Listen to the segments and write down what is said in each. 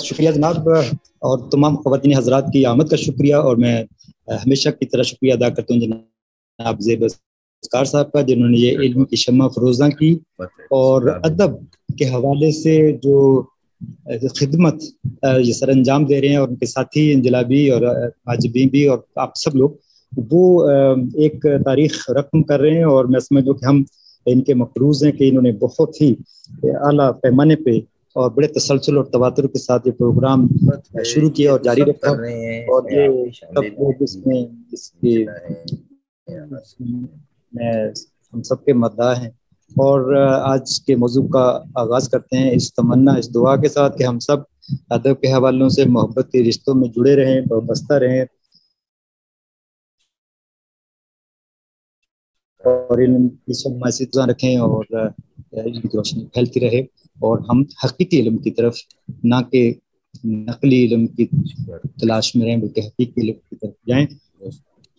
شکریہ جناب، اور تمام خواتین حضرات کی آمد کا شکریہ، اور میں ہمیشہ کی طرح شکریہ ادا کرتا ہوں جناب زیب اسکار صاحب کا، جنہوں نے یہ علم کی شمع فروزاں کی اور ادب کے حوالے سے جو خدمت یہ سر انجام دے رہے ہیں، اور ان کے ساتھی انجلابی اور عاجبین بھی اور آپ سب لوگ، وہ ایک تاریخ رقم کر رہے ہیں، اور میں سمجھوں کہ ہم ان کے مقروض ہیں کہ انہوں نے بہت ہی اعلیٰ پیمانے پہ اور بڑے تسلسل اور تواتر کے ساتھ یہ پروگرام شروع کیا اور جاری رکھا، اور یہ سب لوگ اس کے میں ہم سب کے مداح ہیں۔ اور آج کے موضوع کا آغاز کرتے ہیں اس تمنا، اس دعا کے ساتھ کہ ہم سب ادب کے حوالوں سے محبت کے رشتوں میں جڑے رہیں، وابستہ رہیں، اور علم کی شمع سے رکھیں، اور علم کی روشنی پھیلتی رہے، اور ہم حقیقی علم کی طرف، نہ کہ نقلی علم کی تلاش میں رہیں بلکہ حقیقی علم کی طرف جائیں،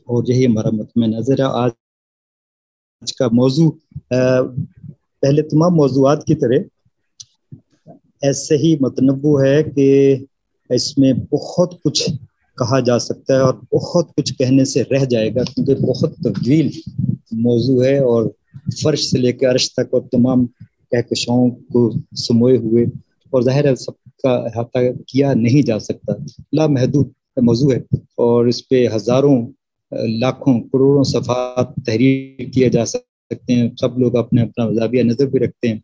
اور یہی ہمارا مطمع نظر ہے۔ آج کا موضوع پہلے تمام موضوعات کی طرح ایسے ہی متنوع ہے کہ اس میں بہت کچھ کہا جا سکتا ہے، اور بہت کچھ کہنے سے رہ جائے گا، کیونکہ بہت طویل موضوع ہے، اور فرش سے لے کے عرش تک اور تمام کہکشاؤں کو سموئے ہوئے، اور ظاہر ہے سب کا احاطہ کیا نہیں جا سکتا، لامحدود موضوع ہے، اور اس پہ ہزاروں لاکھوں کروڑوں صفحات تحریر کیے جا سکتے ہیں، سب لوگ اپنے اپنا زاویہ نظر بھی رکھتے ہیں۔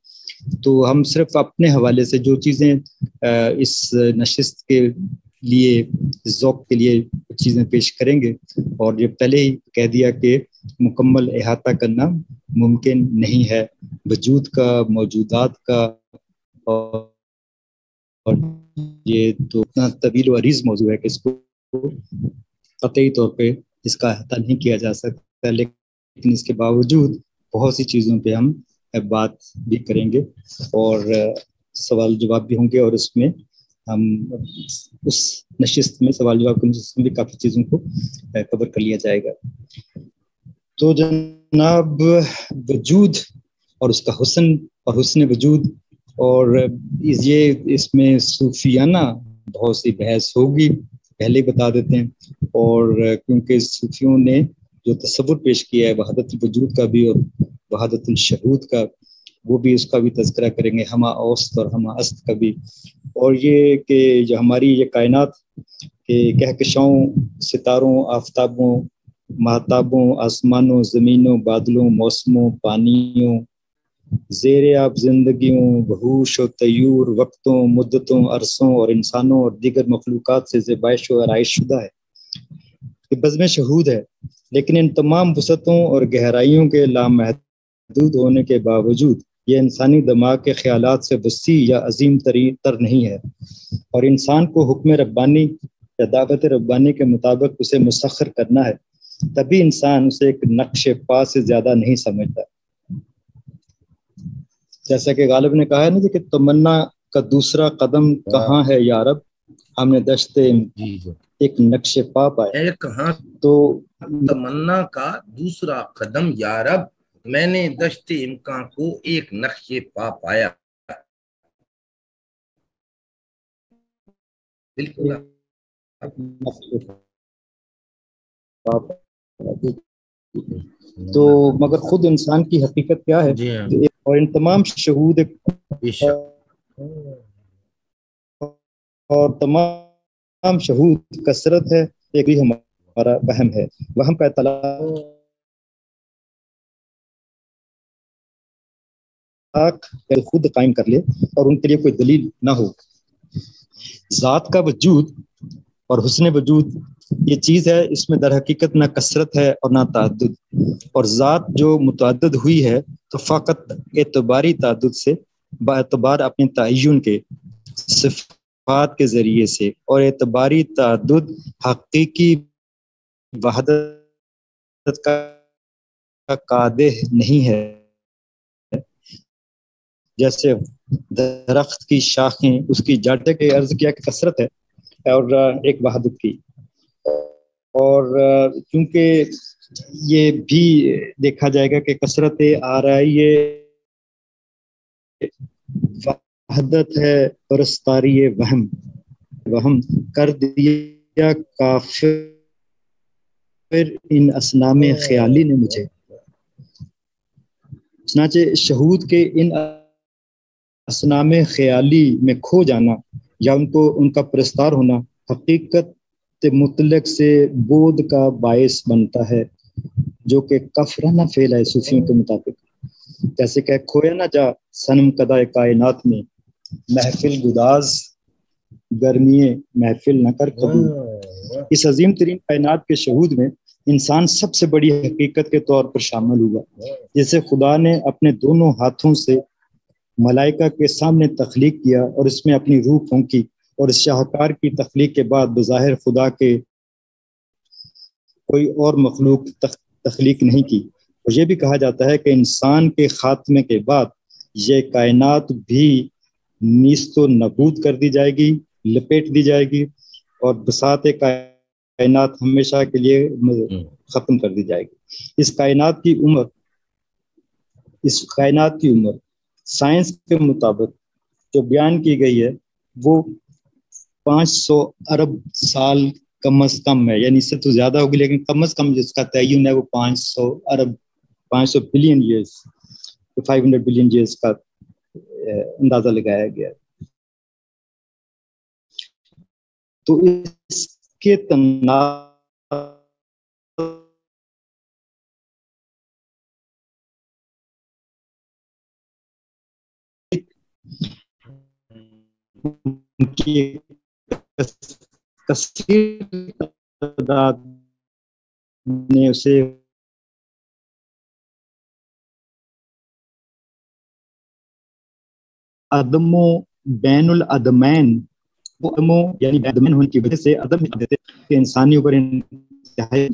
تو ہم صرف اپنے حوالے سے جو چیزیں اس نشست کے لیے، ذوق کے لیے چیزیں پیش کریں گے، اور یہ پہلے ہی کہہ دیا کہ مکمل احاطہ کرنا ممکن نہیں ہے وجود کا، موجودات کا، اور یہ تو اتنا طویل و عریض موضوع ہے کہ اس کو قطعی طور پہ اس کا احاطہ نہیں کیا جا سکتا، لیکن اس کے باوجود بہت سی چیزوں پہ ہم بات بھی کریں گے، اور سوال جواب بھی ہوں گے، اور اس میں ہم اس نشست میں سوال جواب کی نشست میں بھی کافی چیزوں کو کور کر لیا جائے گا۔ تو جناب، وجود اور اس کا حسن اور حسن وجود، اور یہ اس میں صوفیانہ بہت سی بحث ہوگی، پہلے ہی بتا دیتے ہیں، اور کیونکہ صوفیوں نے جو تصور پیش کیا ہے وحدت الوجود کا بھی اور وحدت الشہود کا، وہ بھی اس کا بھی تذکرہ کریں گے، ہمہ اوسط اور ہمہ است کا بھی، اور یہ کہ جو ہماری یہ کائنات کے کہکشاؤں، ستاروں، آفتابوں، مہتابوں، آسمانوں، زمینوں، بادلوں، موسموں، پانیوں، زیر آب زندگیوں، وحوش و طیور، وقتوں، مدتوں، عرصوں اور انسانوں اور دیگر مخلوقات سے زیبائش و آرائش شدہ ہے، کہ بزم شہود ہے، لیکن ان تمام وسعتوں اور گہرائیوں کے لامحدود ہونے کے باوجود یہ انسانی دماغ کے خیالات سے وسیع یا عظیم تر نہیں ہے، اور انسان کو حکم ربانی یا دعوت ربانی کے مطابق اسے مسخر کرنا ہے، تبھی انسان اسے ایک نقش پا سے زیادہ نہیں سمجھتا۔ جیسا کہ غالب نے کہا ہے نا کہ تمنا کا دوسرا قدم کہاں ہے یا رب، ہم نے دشت ایک نقش پا پایا، کہاں تو تمنا کا دوسرا قدم یا رب، میں نے دشت امکان کو ایک نقش پا پایا۔ بالکل تو مگر خود انسان کی حقیقت کیا ہے، اور ان تمام شہود اور تمام شہود کثرت ہے، ایک بھی ہمارا وہم ہے، وہم کا اطلاق خود قائم کر لے اور ان کے لیے کوئی دلیل نہ ہو۔ ذات کا وجود اور حسن وجود یہ چیز ہے، اس میں در حقیقت نہ کثرت ہے اور نہ تعدد، اور ذات جو متعدد ہوئی ہے تو فقط اعتباری تعدد سے، با اعتبار اپنے تعین کے صفات کے ذریعے سے، اور اعتباری تعدد حقیقی وحدت کا قادح نہیں ہے۔ جیسے درخت کی شاخیں، اس کی جڑ کے عرض کیا کہ کثرت ہے اور ایک وحدت کی، اور کیونکہ یہ بھی دیکھا جائے گا کہ کثرت آرائی وحدت ہے پرستاری وہم، وہم کر دیا کافر ان اسنام خیالی نے مجھے. چنانچہ شہود کے ان اسنام خیالی میں کھو جانا یا ان کا پرستار ہونا حقیقت مطلق سے بود کا باعث بنتا ہے، جو کہ کفرانہ فعل ہے صوفیوں کے مطابق. جیسے کہ کھویا نہ جا صنم کدائے کائنات میں، محفل گداز گرمی محفل نہ کر قبول. اس عظیم ترین کائنات کے شہود میں انسان سب سے بڑی حقیقت کے طور پر شامل ہوا، جسے خدا نے اپنے دونوں ہاتھوں سے ملائکہ کے سامنے تخلیق کیا اور اس میں اپنی روح پھونکی، اور اس شاہکار کی تخلیق کے بعد بظاہر خدا کے کوئی اور مخلوق تخلیق نہیں کی. اور یہ بھی کہا جاتا ہے کہ انسان کے خاتمے کے بعد یہ کائنات بھی نیست و نابود کر دی جائے گی، لپیٹ دی جائے گی، اور بساط کائنات ہمیشہ کے لیے ختم کر دی جائے گی. اس کائنات کی عمر سائنس کے مطابق جو بیان کی گئی ہے وہ 500 ارب سال کم از کم ہے، یعنی اس سے تو زیادہ ہوگی، لیکن کم از کم جس کا تعین ہے وہ 500 بلین ایئرز 500 بلین ایئرز کا اندازہ لگایا گیا ہے. تو اس کے کثیر تعداد نے اسے عدم و بین العدمین، یعنی بین العدمین ہونے کی وجہ سے عدم دیتے کہ انسانی اوپر انتہائی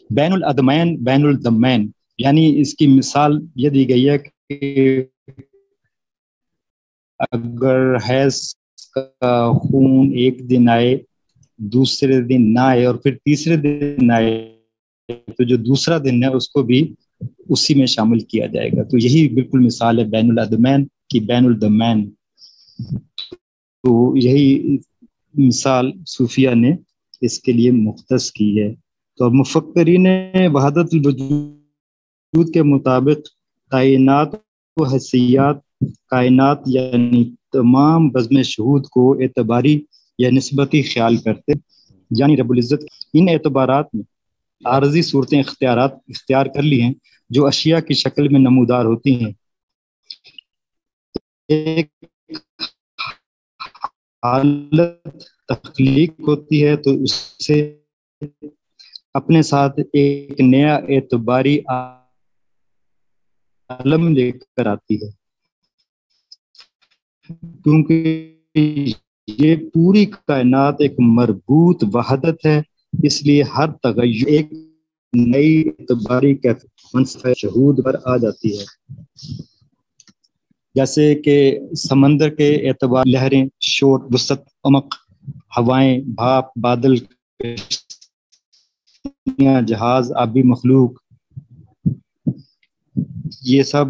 بین العدمین بین الدمین، یعنی اس کی مثال یہ دی گئی ہے کہ اگر حیض کا خون ایک دن آئے، دوسرے دن نہ آئے، اور پھر تیسرے دن آئے، تو جو دوسرا دن ہے اس کو بھی اسی میں شامل کیا جائے گا. تو یہی بالکل مثال ہے بین العدمین کی بین الدمین. تو یہی مثال صوفیہ نے اس کے لیے مختص کی ہے. تو مفکرین وحدت الوجود کے مطابق تعینات و حیثیات کائنات یعنی تمام بزم شہود کو اعتباری یا نسبتی خیال کرتے، یعنی رب العزت ان اعتبارات میں عارضی صورتیں اختیار کر لی ہیں جو اشیاء کی شکل میں نمودار ہوتی ہیں. ایک حالت تخلیق ہوتی ہے تو اس سے اپنے ساتھ ایک نیا اعتباری عالم لے کر آتی ہے، کیونکہ یہ پوری کائنات ایک مربوط وحدت ہے، اس لیے ہر تغیر ایک نئی اعتباری منصف شہود پر آ جاتی ہے. جیسے کہ سمندر کے اعتبار لہریں، شور، وسعت، عمق، ہوائیں، بھاپ، بادل، جہاز، آبی مخلوق، یہ سب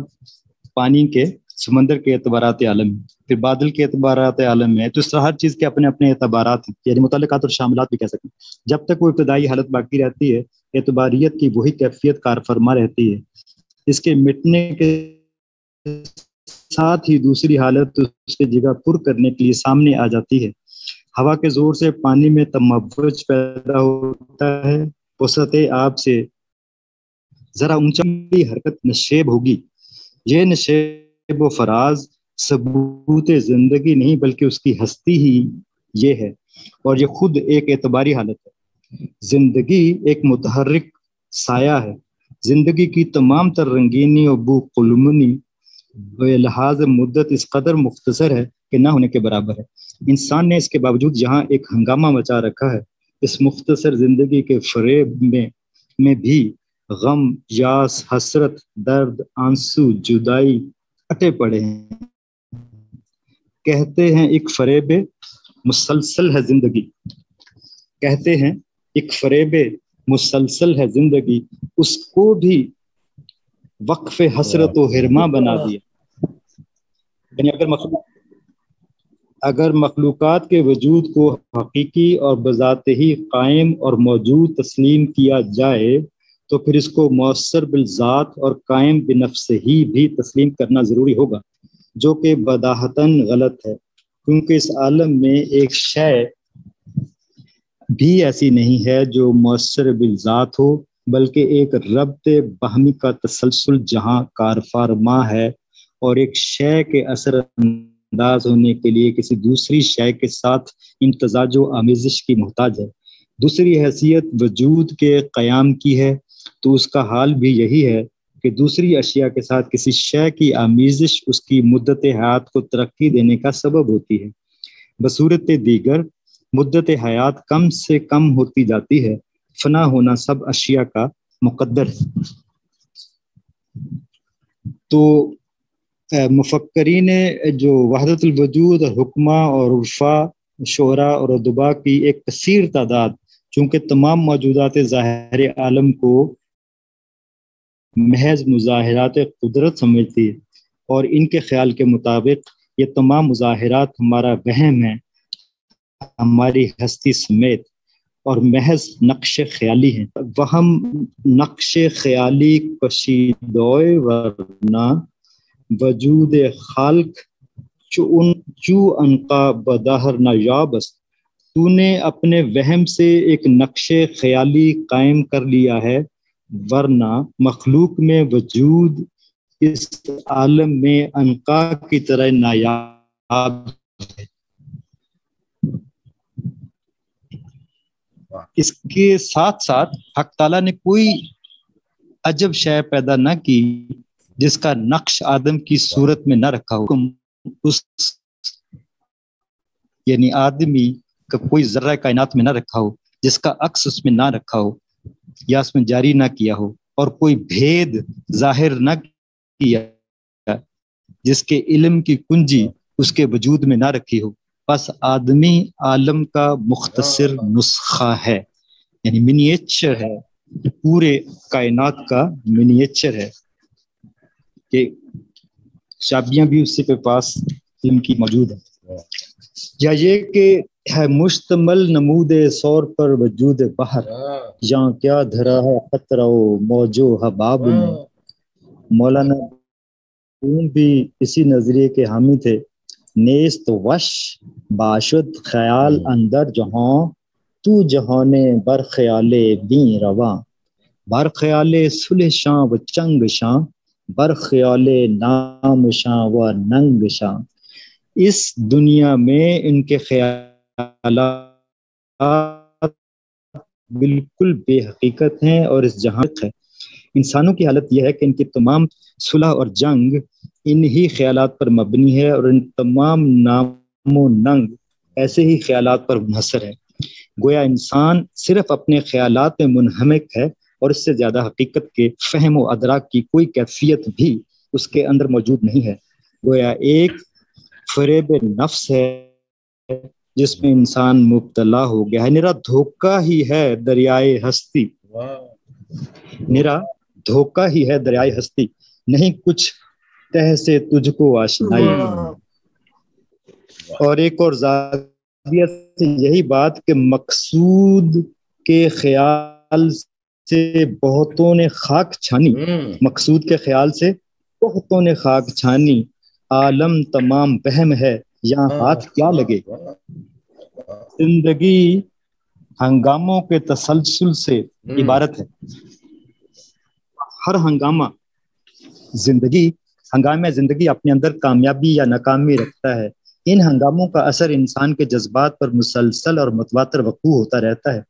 پانی کے سمندر کے اعتبارات عالم ہیں. پھر بادل کے اعتبارات عالم ہے. تو اس طرح ہر چیز کے اپنے اپنے اعتبارات ہیں، یعنی متعلقات اور شاملات بھی کہہ سکتے ہیں. جب تک وہ ابتدائی حالت باقی رہتی ہے اعتباریت کی وہی کیفیت کار فرما رہتی ہے. اس کے مٹنے کے ساتھ ہی دوسری حالت اس کی جگہ پر کرنے کے لیے سامنے آ جاتی ہے. ہوا کے زور سے پانی میں تموج پیدا ہوتا ہے، وسعت آب سے ذرا اونچی حرکت نشیب ہوگی. یہ نشیب و فراز ثبوت زندگی نہیں بلکہ اس کی ہستی ہی یہ ہے، اور یہ خود ایک اعتباری حالت ہے. زندگی ایک متحرک سایہ ہے. زندگی کی تمام تر رنگینی و بو قلمنی بے لحاظ مدت اس قدر مختصر ہے کہ نہ ہونے کے برابر ہے. انسان نے اس کے باوجود یہاں ایک ہنگامہ مچا رکھا ہے. اس مختصر زندگی کے فریب میں بھی غم، یاس، حسرت، درد، آنسو، جدائی اٹے پڑے ہیں. کہتے ہیں ایک فریب مسلسل ہے زندگی، کہتے ہیں ایک فریب مسلسل ہے زندگی، اس کو بھی وقف حسرت و حرما بنا دیا. یعنی اگر مخلوقات کے وجود کو حقیقی اور بذات ہی قائم اور موجود تسلیم کیا جائے تو پھر اس کو مؤثر بالذات اور قائم بنفس ہی بھی تسلیم کرنا ضروری ہوگا، جو کہ بداہتاً غلط ہے، کیونکہ اس عالم میں ایک شے بھی ایسی نہیں ہے جو مؤثر بالذات ہو، بلکہ ایک ربط باہمی کا تسلسل جہاں کار فرما ہے اور ایک شے کے اثر انداز ہونے کے لیے کسی دوسری شے کے ساتھ امتزاج و آمیزش کی محتاج ہے۔ دوسری حیثیت وجود کے قیام کی ہے، تو اس کا حال بھی یہی ہے کہ دوسری اشیاء کے ساتھ کسی شے کی آمیزش اس کی مدت حیات کو ترقی دینے کا سبب ہوتی ہے۔ بصورت دیگر مدت حیات کم سے کم ہوتی جاتی ہے، فنا ہونا سب اشیاء کا مقدر ہے۔ تو مفکرین جو وحدت الوجود اور حکمہ اور عرفا، شعراء اور ادبا کی ایک کثیر تعداد چونکہ تمام موجودات ظاہر عالم کو محض مظاہرات قدرت سمجھتی ہے، اور ان کے خیال کے مطابق یہ تمام مظاہرات ہمارا وہم ہے، ہماری ہستی سمیت، اور محض نقش خیالی ہیں۔ وہم نقش خیالی کشیدوئے ورنہ وجود خالق چو انقا بداہر نایابس، تو نے اپنے وہم سے ایک نقش خیالی قائم کر لیا ہے، ورنہ مخلوق میں وجود اس عالم میں انقا کی طرح نایاب ہے۔ اس کے ساتھ ساتھ حق تعالیٰ نے کوئی عجب شے پیدا نہ کی جس کا نقش آدم کی صورت میں نہ رکھا ہو، اس یعنی آدمی کا کوئی ذرہ کائنات میں نہ رکھا ہو جس کا عکس اس میں نہ رکھا ہو یا اس میں جاری نہ کیا ہو، اور کوئی بھید ظاہر نہ کیا جس کے علم کی کنجی اس کے وجود میں نہ رکھی ہو۔ پس آدمی عالم کا مختصر نسخہ ہے، یعنی منیچر ہے، پورے کائنات کا منیچر ہے، کہ چابیاں بھی اسی کے پاس علم کی موجود ہیں۔ یا یہ کہ ہے مشتمل نمود سور پر وجود بحر، یہاں کیا دھرا ہے خطرہ و موجو حباب میں۔ مولانا بھی اسی نظریے کے حامی تھے۔ نیست وش باشد خیال اندر جہاں، تو جہانے بر خیال بیں رواں، بر خیال صلح شاں و چنگ شاں، بر خیال نام شاں و ننگ شاں۔ اس دنیا میں ان کے خیالات بالکل بے حقیقت ہیں اور اس جہاں ہے۔ انسانوں کی حالت یہ ہے کہ ان کی تمام صلح اور جنگ انہی خیالات پر مبنی ہے، اور ان تمام نام و ننگ ایسے ہی خیالات پر منحصر ہے۔ گویا انسان صرف اپنے خیالات میں منہمک ہے، اور اس سے زیادہ حقیقت کے فہم و ادراک کی کوئی کیفیت بھی اس کے اندر موجود نہیں ہے۔ گویا ایک فریب نفس ہے جس میں انسان مبتلا ہو گیا ہے۔ نرا دھوکہ ہی ہے دریائے ہستی، نرا دھوکہ ہی ہے دریائے ہستی، نہیں کچھ تہ سے تجھ کو آشنائی۔ اور ایک اور زاویہ سے یہی بات کہ مقصود کے خیال سے بہتوں نے خاک چھانی، مقصود کے خیال سے بہتوں نے خاک چھانی، عالم تمام وہم ہے یہاں ہاتھ کیا لگے۔ زندگی ہنگاموں کے تسلسل سے عبارت ہے۔ ہر ہنگامہ زندگی اپنے اندر کامیابی یا ناکامی رکھتا ہے۔ ان ہنگاموں کا اثر انسان کے جذبات پر مسلسل اور متواتر وقوع ہوتا رہتا ہے۔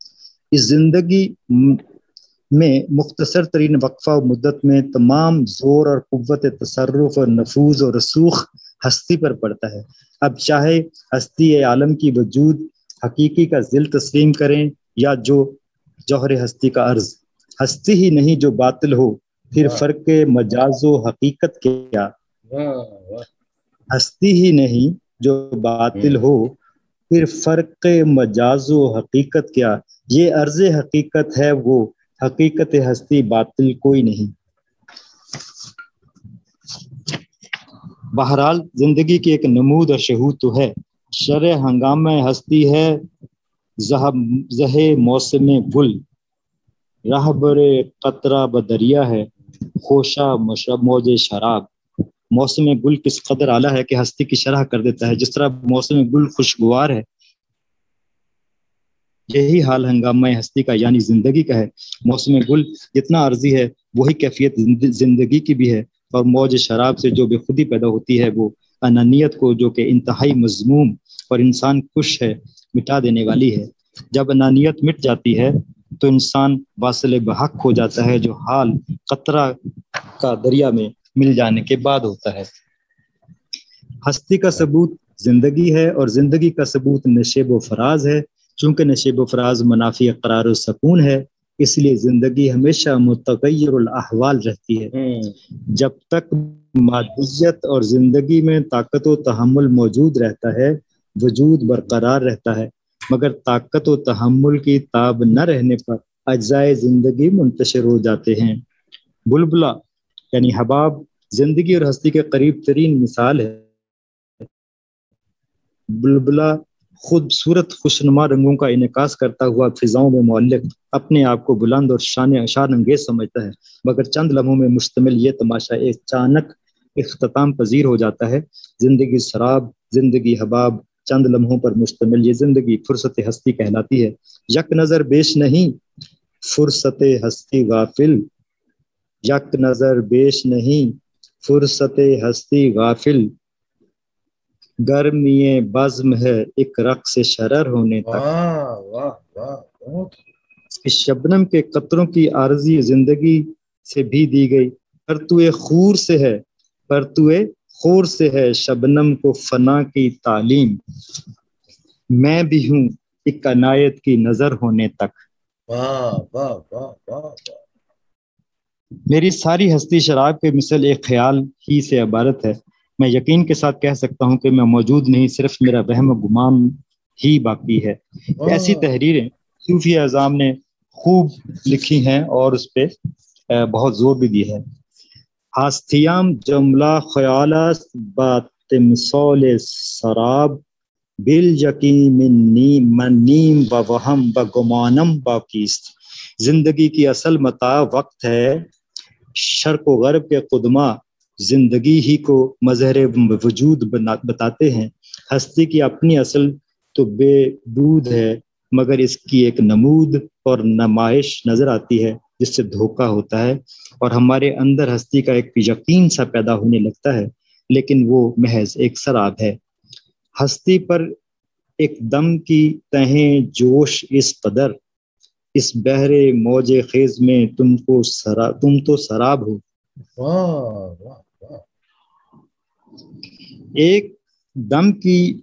اس زندگی میں مختصر ترین وقفہ و مدت میں تمام زور اور قوت تصرف اور نفوذ اور رسوخ ہستی پر پڑتا ہے۔ اب چاہے ہستی عالم کی وجود حقیقی کا ذل تسلیم کریں یا جو جوہر ہستی کا عرض، ہستی ہی نہیں جو باطل ہو پھر فرق مجاز و حقیقت کیا، ہستی ہی نہیں جو باطل ہو پھر فرق مجاز و حقیقت کیا، یہ عرض حقیقت ہے وہ حقیقت ہستی باطل کوئی نہیں۔ بہرحال زندگی کی ایک نمود اور شہود تو ہے، شرح ہنگامہ ہستی ہے، زہ موسم گل، رہبر قطرہ بدریا ہے، خوشا مشرب موج شراب۔ موسم گل کس قدر اعلیٰ ہے کہ ہستی کی شرح کر دیتا ہے، جس طرح موسم گل خوشگوار ہے، یہی حال ہنگامہ ہستی کا یعنی زندگی کا ہے۔ موسم گل جتنا عارضی ہے وہی کیفیت زندگی کی بھی ہے، اور موج شراب سے جو بے خودی پیدا ہوتی ہے وہ انانیت کو، جو کہ انتہائی مذموم اور انسان کش ہے، مٹا دینے والی ہے۔ جب انانیت مٹ جاتی ہے تو انسان واصل بحق ہو جاتا ہے، جو حال قطرہ کا دریا میں مل جانے کے بعد ہوتا ہے۔ ہستی کا ثبوت زندگی ہے، اور زندگی کا ثبوت نشیب و فراز ہے۔ چونکہ نشیب و فراز منافی قرار و سکون ہے، اس لیے زندگی ہمیشہ متغیر الاحوال رہتی ہے۔ جب تک مادیت اور زندگی میں طاقت و تحمل موجود رہتا ہے، وجود برقرار رہتا ہے، مگر طاقت و تحمل کی تاب نہ رہنے پر اجزائے زندگی منتشر ہو جاتے ہیں۔ بلبلہ یعنی حباب زندگی اور ہستی کے قریب ترین مثال ہے۔ بلبلہ خوبصورت خوشنما رنگوں کا انعکاس کرتا ہوا فضاؤں میں معلق اپنے آپ کو بلند اور شان انگیز سمجھتا ہے، مگر چند لمحوں میں مشتمل یہ تماشا اچانک اختتام پذیر ہو جاتا ہے۔ زندگی سراب، زندگی حباب، چند لمحوں پر مشتمل یہ زندگی فرصت ہستی کہلاتی ہے۔ یک نظر بیش نہیں فرصت ہستی غافل، یک نظر بیش نہیں فرصت ہستی غافل، گرمی بزم ہے ایک رقص شرر ہونے تک۔ واہ واہ واہ، اس شبنم کے قطروں کی عارضی زندگی سے بھی دی گئی پرتوئے خور سے ہے، پرتوئے خور سے ہے شبنم کو فنا کی تعلیم، میں بھی ہوں ایک عنایت کی نظر ہونے تک۔ واہ واہ واہ واہ، میری ساری ہستی شراب کے مثل ایک خیال ہی سے عبارت ہے۔ میں یقین کے ساتھ کہہ سکتا ہوں کہ میں موجود نہیں، صرف میرا وہم و گمان ہی باقی ہے۔ ایسی تحریریں صوفی اعظام نے خوب لکھی ہیں اور اس پہ بہت زور بھی دی ہے۔ ہستیام جملہ خیال است با تمثال سراب، بل یقین من نیم و وہم و گمانم باقیست۔ زندگی کی اصل متاع وقت ہے، شرق و غرب کے قدما زندگی ہی کو مظہر وجود بتاتے ہیں۔ ہستی کی اپنی اصل تو بے بود ہے، مگر اس کی ایک نمود اور نمائش نظر آتی ہے جس سے دھوکہ ہوتا ہے، اور ہمارے اندر ہستی کا ایک یقین سا پیدا ہونے لگتا ہے، لیکن وہ محض ایک سراب ہے۔ ہستی پر ایک دم کی تہیں جوش اس قدر، اس بحر موج خیز میں تم تو سراب ہو۔ ایک دم کی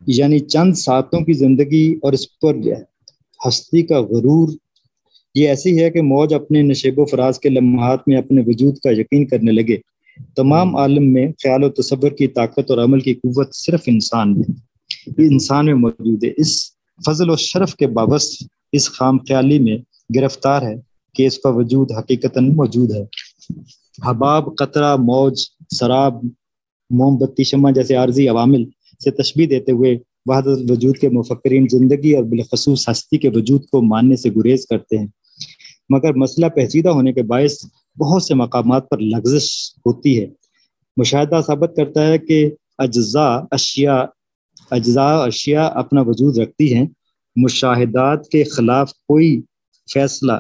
یعنی چند ساعتوں کی زندگی اور اس پر ہستی کا غرور، یہ ایسی ہے کہ موج اپنے نشیب و فراز کے لمحات میں اپنے وجود کا یقین کرنے لگے۔ تمام عالم میں خیال و تصور کی طاقت اور عمل کی قوت صرف انسان میں موجود ہے۔ اس فضل و شرف کے باوجود اس خام خیالی میں گرفتار ہے کہ اس کا وجود حقیقتاً موجود ہے۔ حباب، قطرہ، موج، سراب، موم بتی، شمع جیسے عارضی عوامل سے تشبیہ دیتے ہوئے وحدت الوجود کے مفکرین زندگی اور بالخصوص ہستی کے وجود کو ماننے سے گریز کرتے ہیں، مگر مسئلہ پیچیدہ ہونے کے باعث بہت سے مقامات پر لغزش ہوتی ہے۔ مشاہدہ ثابت کرتا ہے کہ اجزاء اشیاء اپنا وجود رکھتی ہیں، مشاہدات کے خلاف کوئی فیصلہ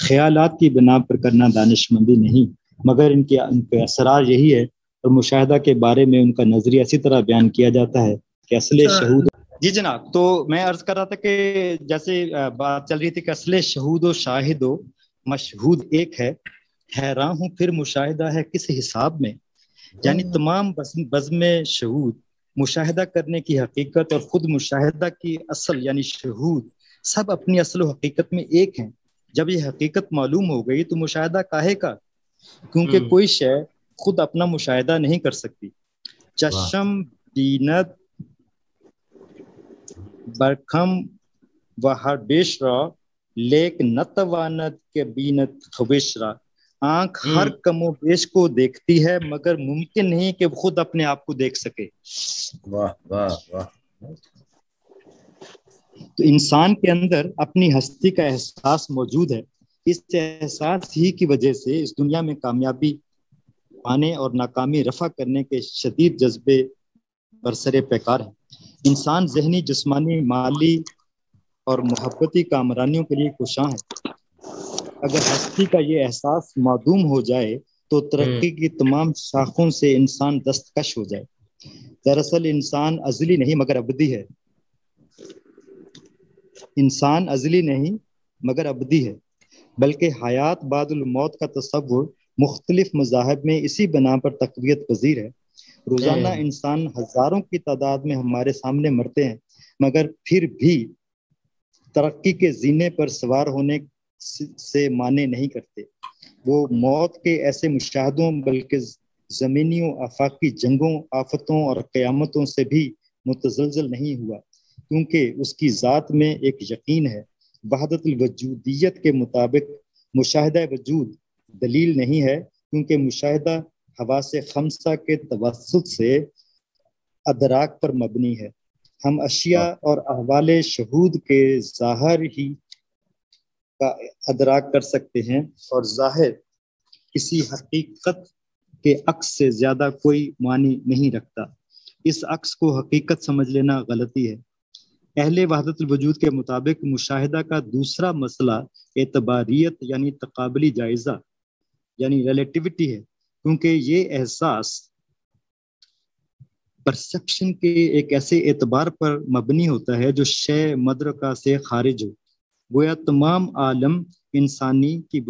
خیالات کی بنا پر کرنا دانش مندی نہیں، مگر ان کے اسرار یہی ہے، اور مشاہدہ کے بارے میں ان کا نظریہ اسی طرح بیان کیا جاتا ہے کہ اصل شہود۔ جی جناب، تو میں عرض کر رہا تھا کہ جیسے بات چل رہی تھی کہ اصل شہود و شاہد و مشہود ایک ہے، حیران ہوں پھر مشاہدہ ہے کس حساب میں، یعنی تمام بزم شہود، مشاہدہ کرنے کی حقیقت اور خود مشاہدہ کی اصل یعنی شہود، سب اپنی اصل و حقیقت میں ایک ہیں۔ جب یہ حقیقت معلوم ہو گئی تو مشاہدہ کاہے کا، کیونکہ کوئی شے خود اپنا مشاہدہ نہیں کر سکتی۔ چشم بینت برکھم و ہر بیش را، لیک نتواند کے بینت خویش را۔ آنکھ ہر کم و بیش کو دیکھتی ہے مگر ممکن نہیں کہ وہ خود اپنے آپ کو دیکھ سکے. واہ واہ واہ. تو انسان کے اندر اپنی ہستی کا احساس موجود ہے. اس احساس ہی کی وجہ سے اس دنیا میں کامیابی پانے اور ناکامی رفع کرنے کے شدید جذبے برسر پیکار ہے. انسان ذہنی، جسمانی، مالی اور محبتی کامرانیوں کے لیے کوشاں ہے. اگر ہستی کا یہ احساس معدوم ہو جائے تو ترقی کی تمام شاخوں سے انسان دستکش ہو جائے. دراصل انسان ازلی نہیں مگر ابدی ہے. انسان ازلی نہیں مگر ابدی ہے، بلکہ حیات بعد الموت کا تصور مختلف مذاہب میں اسی بنا پر تقویت پذیر ہے. روزانہ انسان ہزاروں کی تعداد میں ہمارے سامنے مرتے ہیں، مگر پھر بھی ترقی کے زینے پر سوار ہونے سے مانے نہیں کرتے. وہ موت کے ایسے مشاہدوں بلکہ زمینی و آفاقی جنگوں، آفتوں اور قیامتوں سے بھی متزلزل نہیں ہوا، کیونکہ اس کی ذات میں ایک یقین ہے. وحدت الوجودیت کے مطابق مشاہدہ وجود دلیل نہیں ہے، کیونکہ مشاہدہ حواس خمسہ کے توسط سے ادراک پر مبنی ہے. ہم اشیاء اور احوال شہود کے ظاہر ہی کا ادراک کر سکتے ہیں، اور ظاہر کسی حقیقت کے عکس سے زیادہ کوئی معنی نہیں رکھتا. اس عکس کو حقیقت سمجھ لینا غلطی ہے. اہل وحدت الوجود کے مطابق مشاہدہ کا دوسرا مسئلہ اعتباریت یعنی تقابلی جائزہ یعنی ریلیٹیوٹی ہے، کیونکہ یہ احساس پرسپشن کے ایک ایسے اعتبار پر مبنی ہوتا ہے جو شے مدرکہ سے خارج ہو. گویا تمام عالم انسانی کی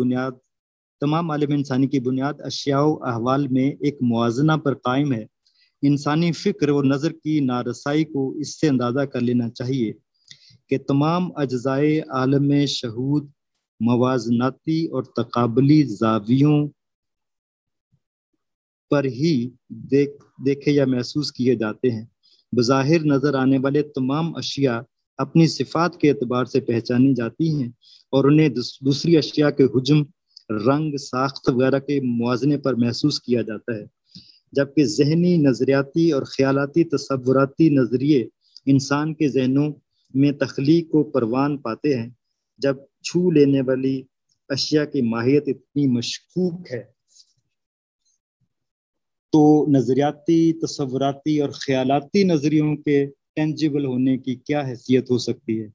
بنیاد اشیاء و احوال میں ایک موازنہ پر قائم ہے. انسانی فکر و نظر کی نارسائی کو اس سے اندازہ کر لینا چاہیے کہ تمام اجزائے عالم شہود موازناتی اور تقابلی زاویوں پر ہی دیکھے یا محسوس کیے جاتے ہیں. بظاہر نظر آنے والے تمام اشیاء اپنی صفات کے اعتبار سے پہچانی جاتی ہیں اور انہیں دوسری اشیاء کے حجم، رنگ، ساخت وغیرہ کے موازنے پر محسوس کیا جاتا ہے، جبکہ ذہنی، نظریاتی اور خیالاتی تصوراتی نظریے انسان کے ذہنوں میں تخلیق کو پروان پاتے ہیں. جب چھو لینے والی اشیاء کی ماہیت اتنی مشکوک ہے تو نظریاتی، تصوراتی اور خیالاتی نظریوں کے ٹینجیبل ہونے کی کیا حیثیت ہو سکتی ہے؟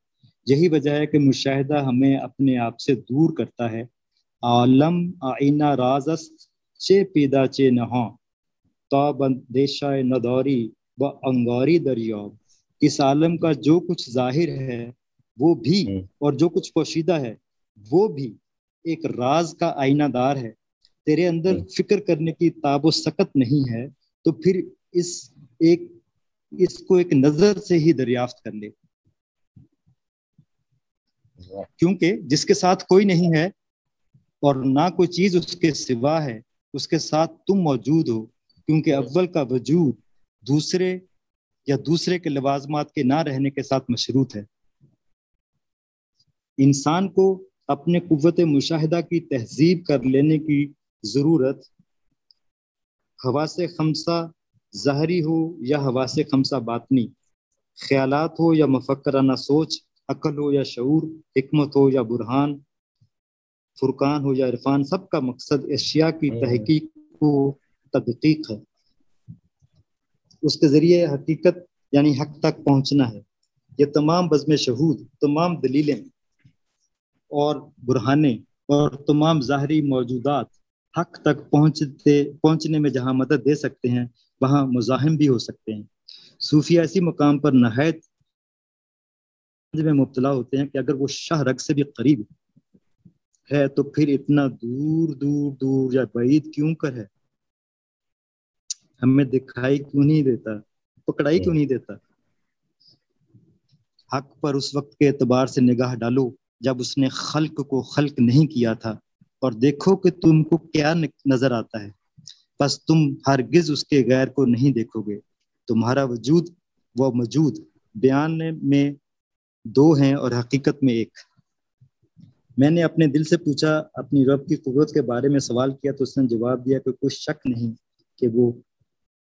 یہی وجہ ہے کہ مشاہدہ ہمیں اپنے آپ سے دور کرتا ہے. عالم آئینہ راز است چے پیدا چے نہاں تا بندیشہ نداری و انگاری دریاب. اس عالم کا جو کچھ ظاہر ہے وہ بھی اور جو کچھ پوشیدہ ہے وہ بھی ایک راز کا آئینہ دار ہے. تیرے اندر فکر کرنے کی تاب و سکت نہیں ہے تو پھر اس کو ایک نظر سے ہی دریافت کر لے، کیونکہ جس کے ساتھ کوئی نہیں ہے اور نہ کوئی چیز اس کے سوا ہے، اس کے ساتھ تم موجود ہو، کیونکہ اول کا وجود دوسرے یا دوسرے کے لوازمات کے نہ رہنے کے ساتھ مشروط ہے. انسان کو اپنے قوت مشاہدہ کی تہذیب کر لینے کی ضرورت حواس خمسہ ظاہری ہو یا حواس خمسہ باطنی، خیالات ہو یا مفکرانہ سوچ، عقل ہو یا شعور، حکمت ہو یا برہان، فرقان ہو یا عرفان، سب کا مقصد اشیاء کی تحقیق و تدقیق ہے. اس کے ذریعے حقیقت یعنی حق تک پہنچنا ہے. یہ تمام بزم شہود، تمام دلیلیں اور برہانے اور تمام ظاہری موجودات حق تک پہنچنے میں جہاں مدد دے سکتے ہیں وہاں مزاحم بھی ہو سکتے ہیں. صوفیہ ایسی مقام پر نہایت میں مبتلا ہوتے ہیں کہ اگر وہ شاہ رگ سے بھی قریب ہے تو پھر اتنا دور دور دور یا بعید کیوں کر ہے؟ ہمیں دکھائی کیوں نہیں دیتا، پکڑائی کیوں نہیں دیتا؟ حق پر اس وقت کے اعتبار سے نگاہ ڈالو جب اس نے خلق کو خلق نہیں کیا تھا، اور دیکھو کہ تم کو کیا نظر آتا ہے. بس تم ہرگز اس کے غیر کو نہیں دیکھو گے. تمہارا وجود و موجود بیان میں دو ہیں اور حقیقت میں ایک. میں نے اپنے دل سے پوچھا، اپنی رب کی قدرت کے بارے میں سوال کیا تو اس نے جواب دیا کہ کوئی شک نہیں کہ وہ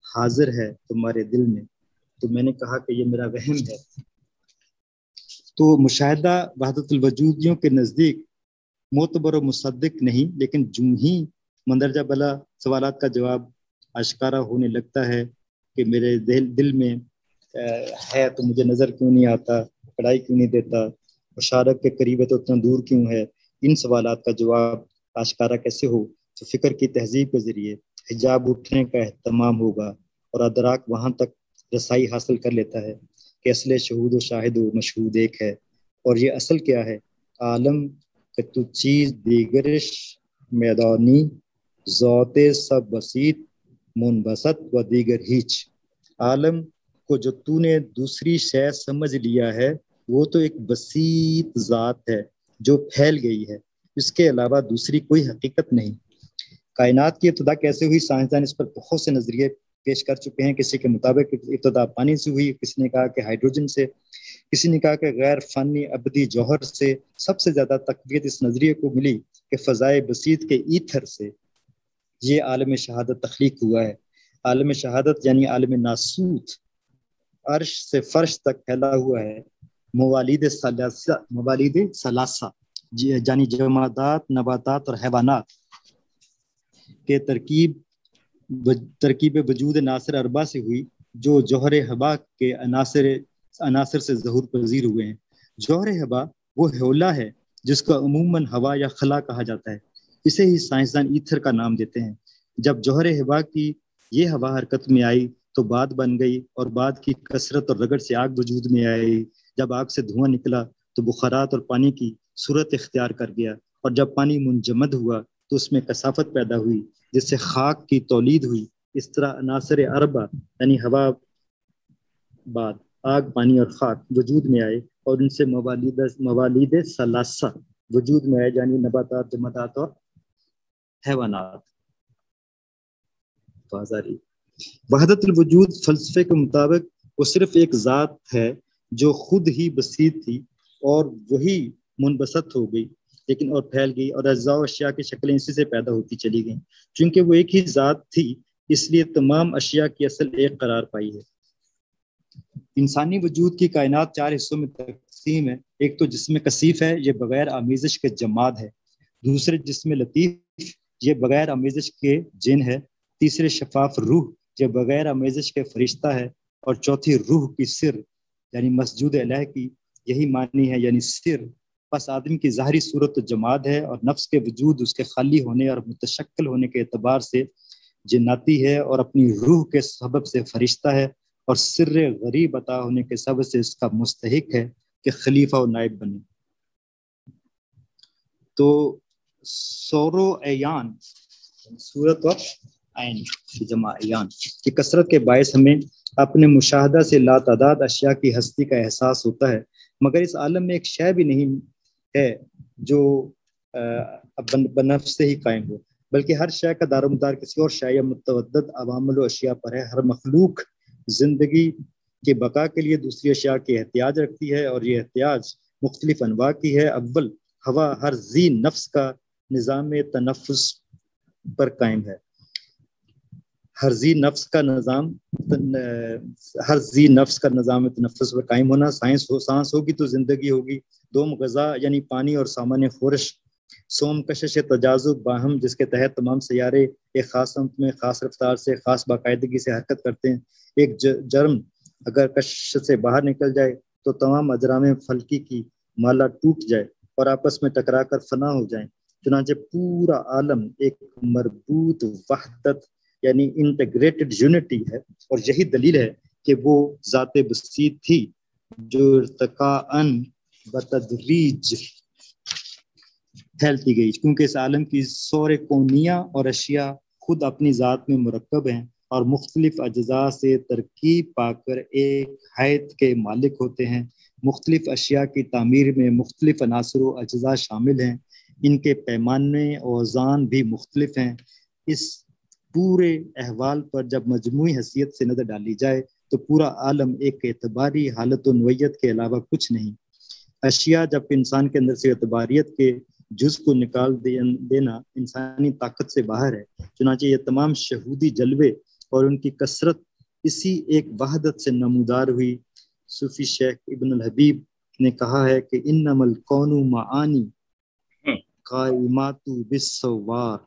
حاضر ہے تمہارے دل میں۔ تو میں نے کہا کہ یہ میرا وہم ہے۔ تو مشاہدہ وحدت الوجودیوں کے نزدیک معتبر و مصدق نہیں، لیکن جو ہی مندرجہ بالا سوالات کا جواب آشکارا ہونے لگتا ہے کہ میرے دل میں ہے تو مجھے نظر کیوں نہیں آتا، پڑھائی کیوں نہیں دیتا، مشارک کے قریب ہے تو اتنا دور کیوں ہے، ان سوالات کا جواب آشکارا کیسے ہو؟ تو فکر کی تہذیب کے ذریعے حجاب اٹھنے کا اہتمام ہوگا اور ادراک وہاں تک رسائی حاصل کر لیتا ہے کہ اصل شہود و شاہد و مشہود ایک ہے۔ اور یہ اصل کیا ہے؟ عالم کہ تو چیز دیگرش میدانی ذات سب بسیط منبسط و دیگر ہیچ۔ عالم کو جو تو نے دوسری شے سمجھ لیا ہے وہ تو ایک بسیط ذات ہے جو پھیل گئی ہے، اس کے علاوہ دوسری کوئی حقیقت نہیں۔ کائنات کی ابتدا کیسے ہوئی؟ سائنسدان اس پر بہت سے نظریے پیش کر چکے ہیں۔ کسی کے مطابق ابتدا پانی سے ہوئی، کسی نے کہا کہ ہائیڈروجن سے، کسی نے کہا کہ غیر فانی ابدی جوہر سے۔ سب سے زیادہ تقویت اس نظریے کو ملی کہ فضائے بسیط کے ایتھر سے یہ عالم شہادت تخلیق ہوا ہے۔ عالم شہادت یعنی عالم ناسوت عرش سے فرش تک پھیلا ہوا ہے۔ موالید ثلاثہ یعنی جمادات، نباتات اور حیوانات کے ترکیب وجود عناصر اربع سے ہوئی جو جوہر ہوا کے عناصر سے ظہور پذیر ہوئے ہیں۔ جوہر ہوا وہ ہیولا ہے جس کو عموماً ہوا یا خلا کہا جاتا ہے، اسے ہی سائنسدان ایتھر کا نام دیتے ہیں۔ جب جوہر ہوا کی یہ ہوا حرکت میں آئی تو باد بن گئی، اور باد کی کثرت اور رگڑ سے آگ وجود میں آئی۔ جب آگ سے دھواں نکلا تو بخارات اور پانی کی صورت اختیار کر گیا، اور جب پانی منجمد ہوا تو اس میں کثافت پیدا ہوئی جس سے خاک کی تولید ہوئی۔ اس طرح عناصر اربع یعنی ہوا، باد، آگ، پانی اور خاک وجود میں آئے، اور ان سے موالید ثلاثہ وجود میں آئے، یعنی نباتات، جمادات اور حیوانات۔ وحدت الوجود فلسفے کے مطابق وہ صرف ایک ذات ہے جو خود ہی بسیط تھی اور وہی منبسط ہو گئی، لیکن اور پھیل گئی، اور اجزاء و اشیاء کی شکلیں اسی سے پیدا ہوتی چلی گئیں۔ چونکہ وہ ایک ہی ذات تھی اس لیے تمام اشیاء کی اصل ایک قرار پائی ہے۔ انسانی وجود کی کائنات 4 حصوں میں تقسیم ہے۔ ایک تو جسم کثیف ہے، یہ بغیر آمیزش کے جماد ہے۔ دوسرے جسم لطیف، یہ بغیر آمیزش کے جن ہے۔ تیسرے شفاف روح، یہ بغیر آمیزش کے فرشتہ ہے۔ اور چوتھی روح کی سر یعنی مسجود الہ کی یہی معنی ہے، یعنی سر۔ پس آدم کی ظاہری صورت تو جماد ہے، اور نفس کے وجود اس کے خالی ہونے اور متشکل ہونے کے اعتبار سے جناتی ہے، اور اپنی روح کے سبب سے فرشتہ ہے، اور سر غریب عطا ہونے کے سبب سے اس کا مستحق ہے کہ خلیفہ و نائب بنے۔ تو سورو ایان صورت و عین کی جمع ایان کی کثرت کے باعث ہمیں اپنے مشاہدہ سے لاتعداد اشیاء کی ہستی کا احساس ہوتا ہے، مگر اس عالم میں ایک شے بھی نہیں ہے جو بنفس سے ہی قائم ہو، بلکہ ہر شے کا دار و مدار کسی اور شے یا متعدد عوامل و اشیاء پر ہے۔ ہر مخلوق زندگی کے بقا کے لیے دوسری اشیاء کی احتیاج رکھتی ہے، اور یہ احتیاج مختلف انواع کی ہے۔ اول ہوا ہر ذی نفس کا نظام تنفس پر قائم ہے۔ ہر ذی نفس کا نظام تنفس پر قائم ہونا۔ سانس ہوگی تو زندگی ہوگی۔ دوم غذا یعنی پانی اور سامان خورش۔ سوم کشش تجاذب باہم، جس کے تحت تمام سیارے ایک خاص سمت میں خاص رفتار سے خاص باقاعدگی سے حرکت کرتے ہیں۔ ایک جرم اگر کشش سے باہر نکل جائے تو تمام اجرام فلکی کی مالا ٹوٹ جائے اور آپس میں ٹکرا کر فنا ہو جائیں۔ چنانچہ پورا عالم ایک مربوط وحدت یعنی انٹیگریٹڈ یونٹی ہے، اور یہی دلیل ہے کہ وہ ذات بسیط تھی جو ارتقاءً بتدریج پھیلتی گئی، کیونکہ اس عالم کی سور کونیہ اور اشیاء خود اپنی ذات میں مرکب ہیں اور مختلف اجزاء سے ترکیب پا کر ایک حیت کے مالک ہوتے ہیں۔ مختلف اشیاء کی تعمیر میں مختلف عناصر و اجزاء شامل ہیں، ان کے پیمانے اوزان بھی مختلف ہیں۔ اس پورے احوال پر جب مجموعی حیثیت سے نظر ڈالی جائے تو پورا عالم ایک اعتباری حالت و نوعیت کے علاوہ کچھ نہیں۔ اشیاء جب انسان کے اندر سے اعتباریت کے جز کو نکال دینا انسانی طاقت سے باہر ہے. چنانچہ یہ تمام شہودی جلوے اور ان کی کثرت اسی ایک وحدت سے نمودار ہوئی. صوفی شیخ ابن الحبیب نے کہا ہے کہ انما الکون معانی قائمات بالصور.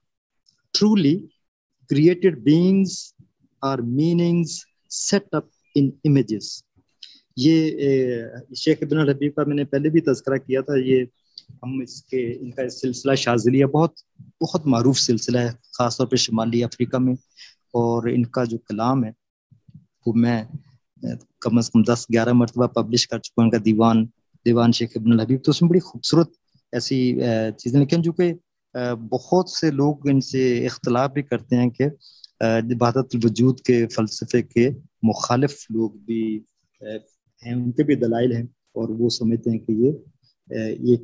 Truly created beings are meanings set up in images. یہ شیخ ابن الحبیب کا میں نے پہلے بھی تذکرہ کیا تھا. یہ ہم ان کا سلسلہ شاذلیہ بہت معروف سلسلہ ہے، خاص طور پہ شمالی افریقہ میں. اور ان کا جو کلام ہے وہ میں کم از کم 10-11 مرتبہ پبلش کر چکا ہوں. ان کا دیوان شیخ ابن الحبیب، تو اس میں بڑی خوبصورت ایسی چیزیں، لیکن جو کہ بہت سے لوگ ان سے اختلاف بھی کرتے ہیں کہ وحدت الوجود کے فلسفے کے مخالف لوگ بھی ہیں، ان کے بھی دلائل ہیں، اور وہ سمجھتے ہیں کہ یہ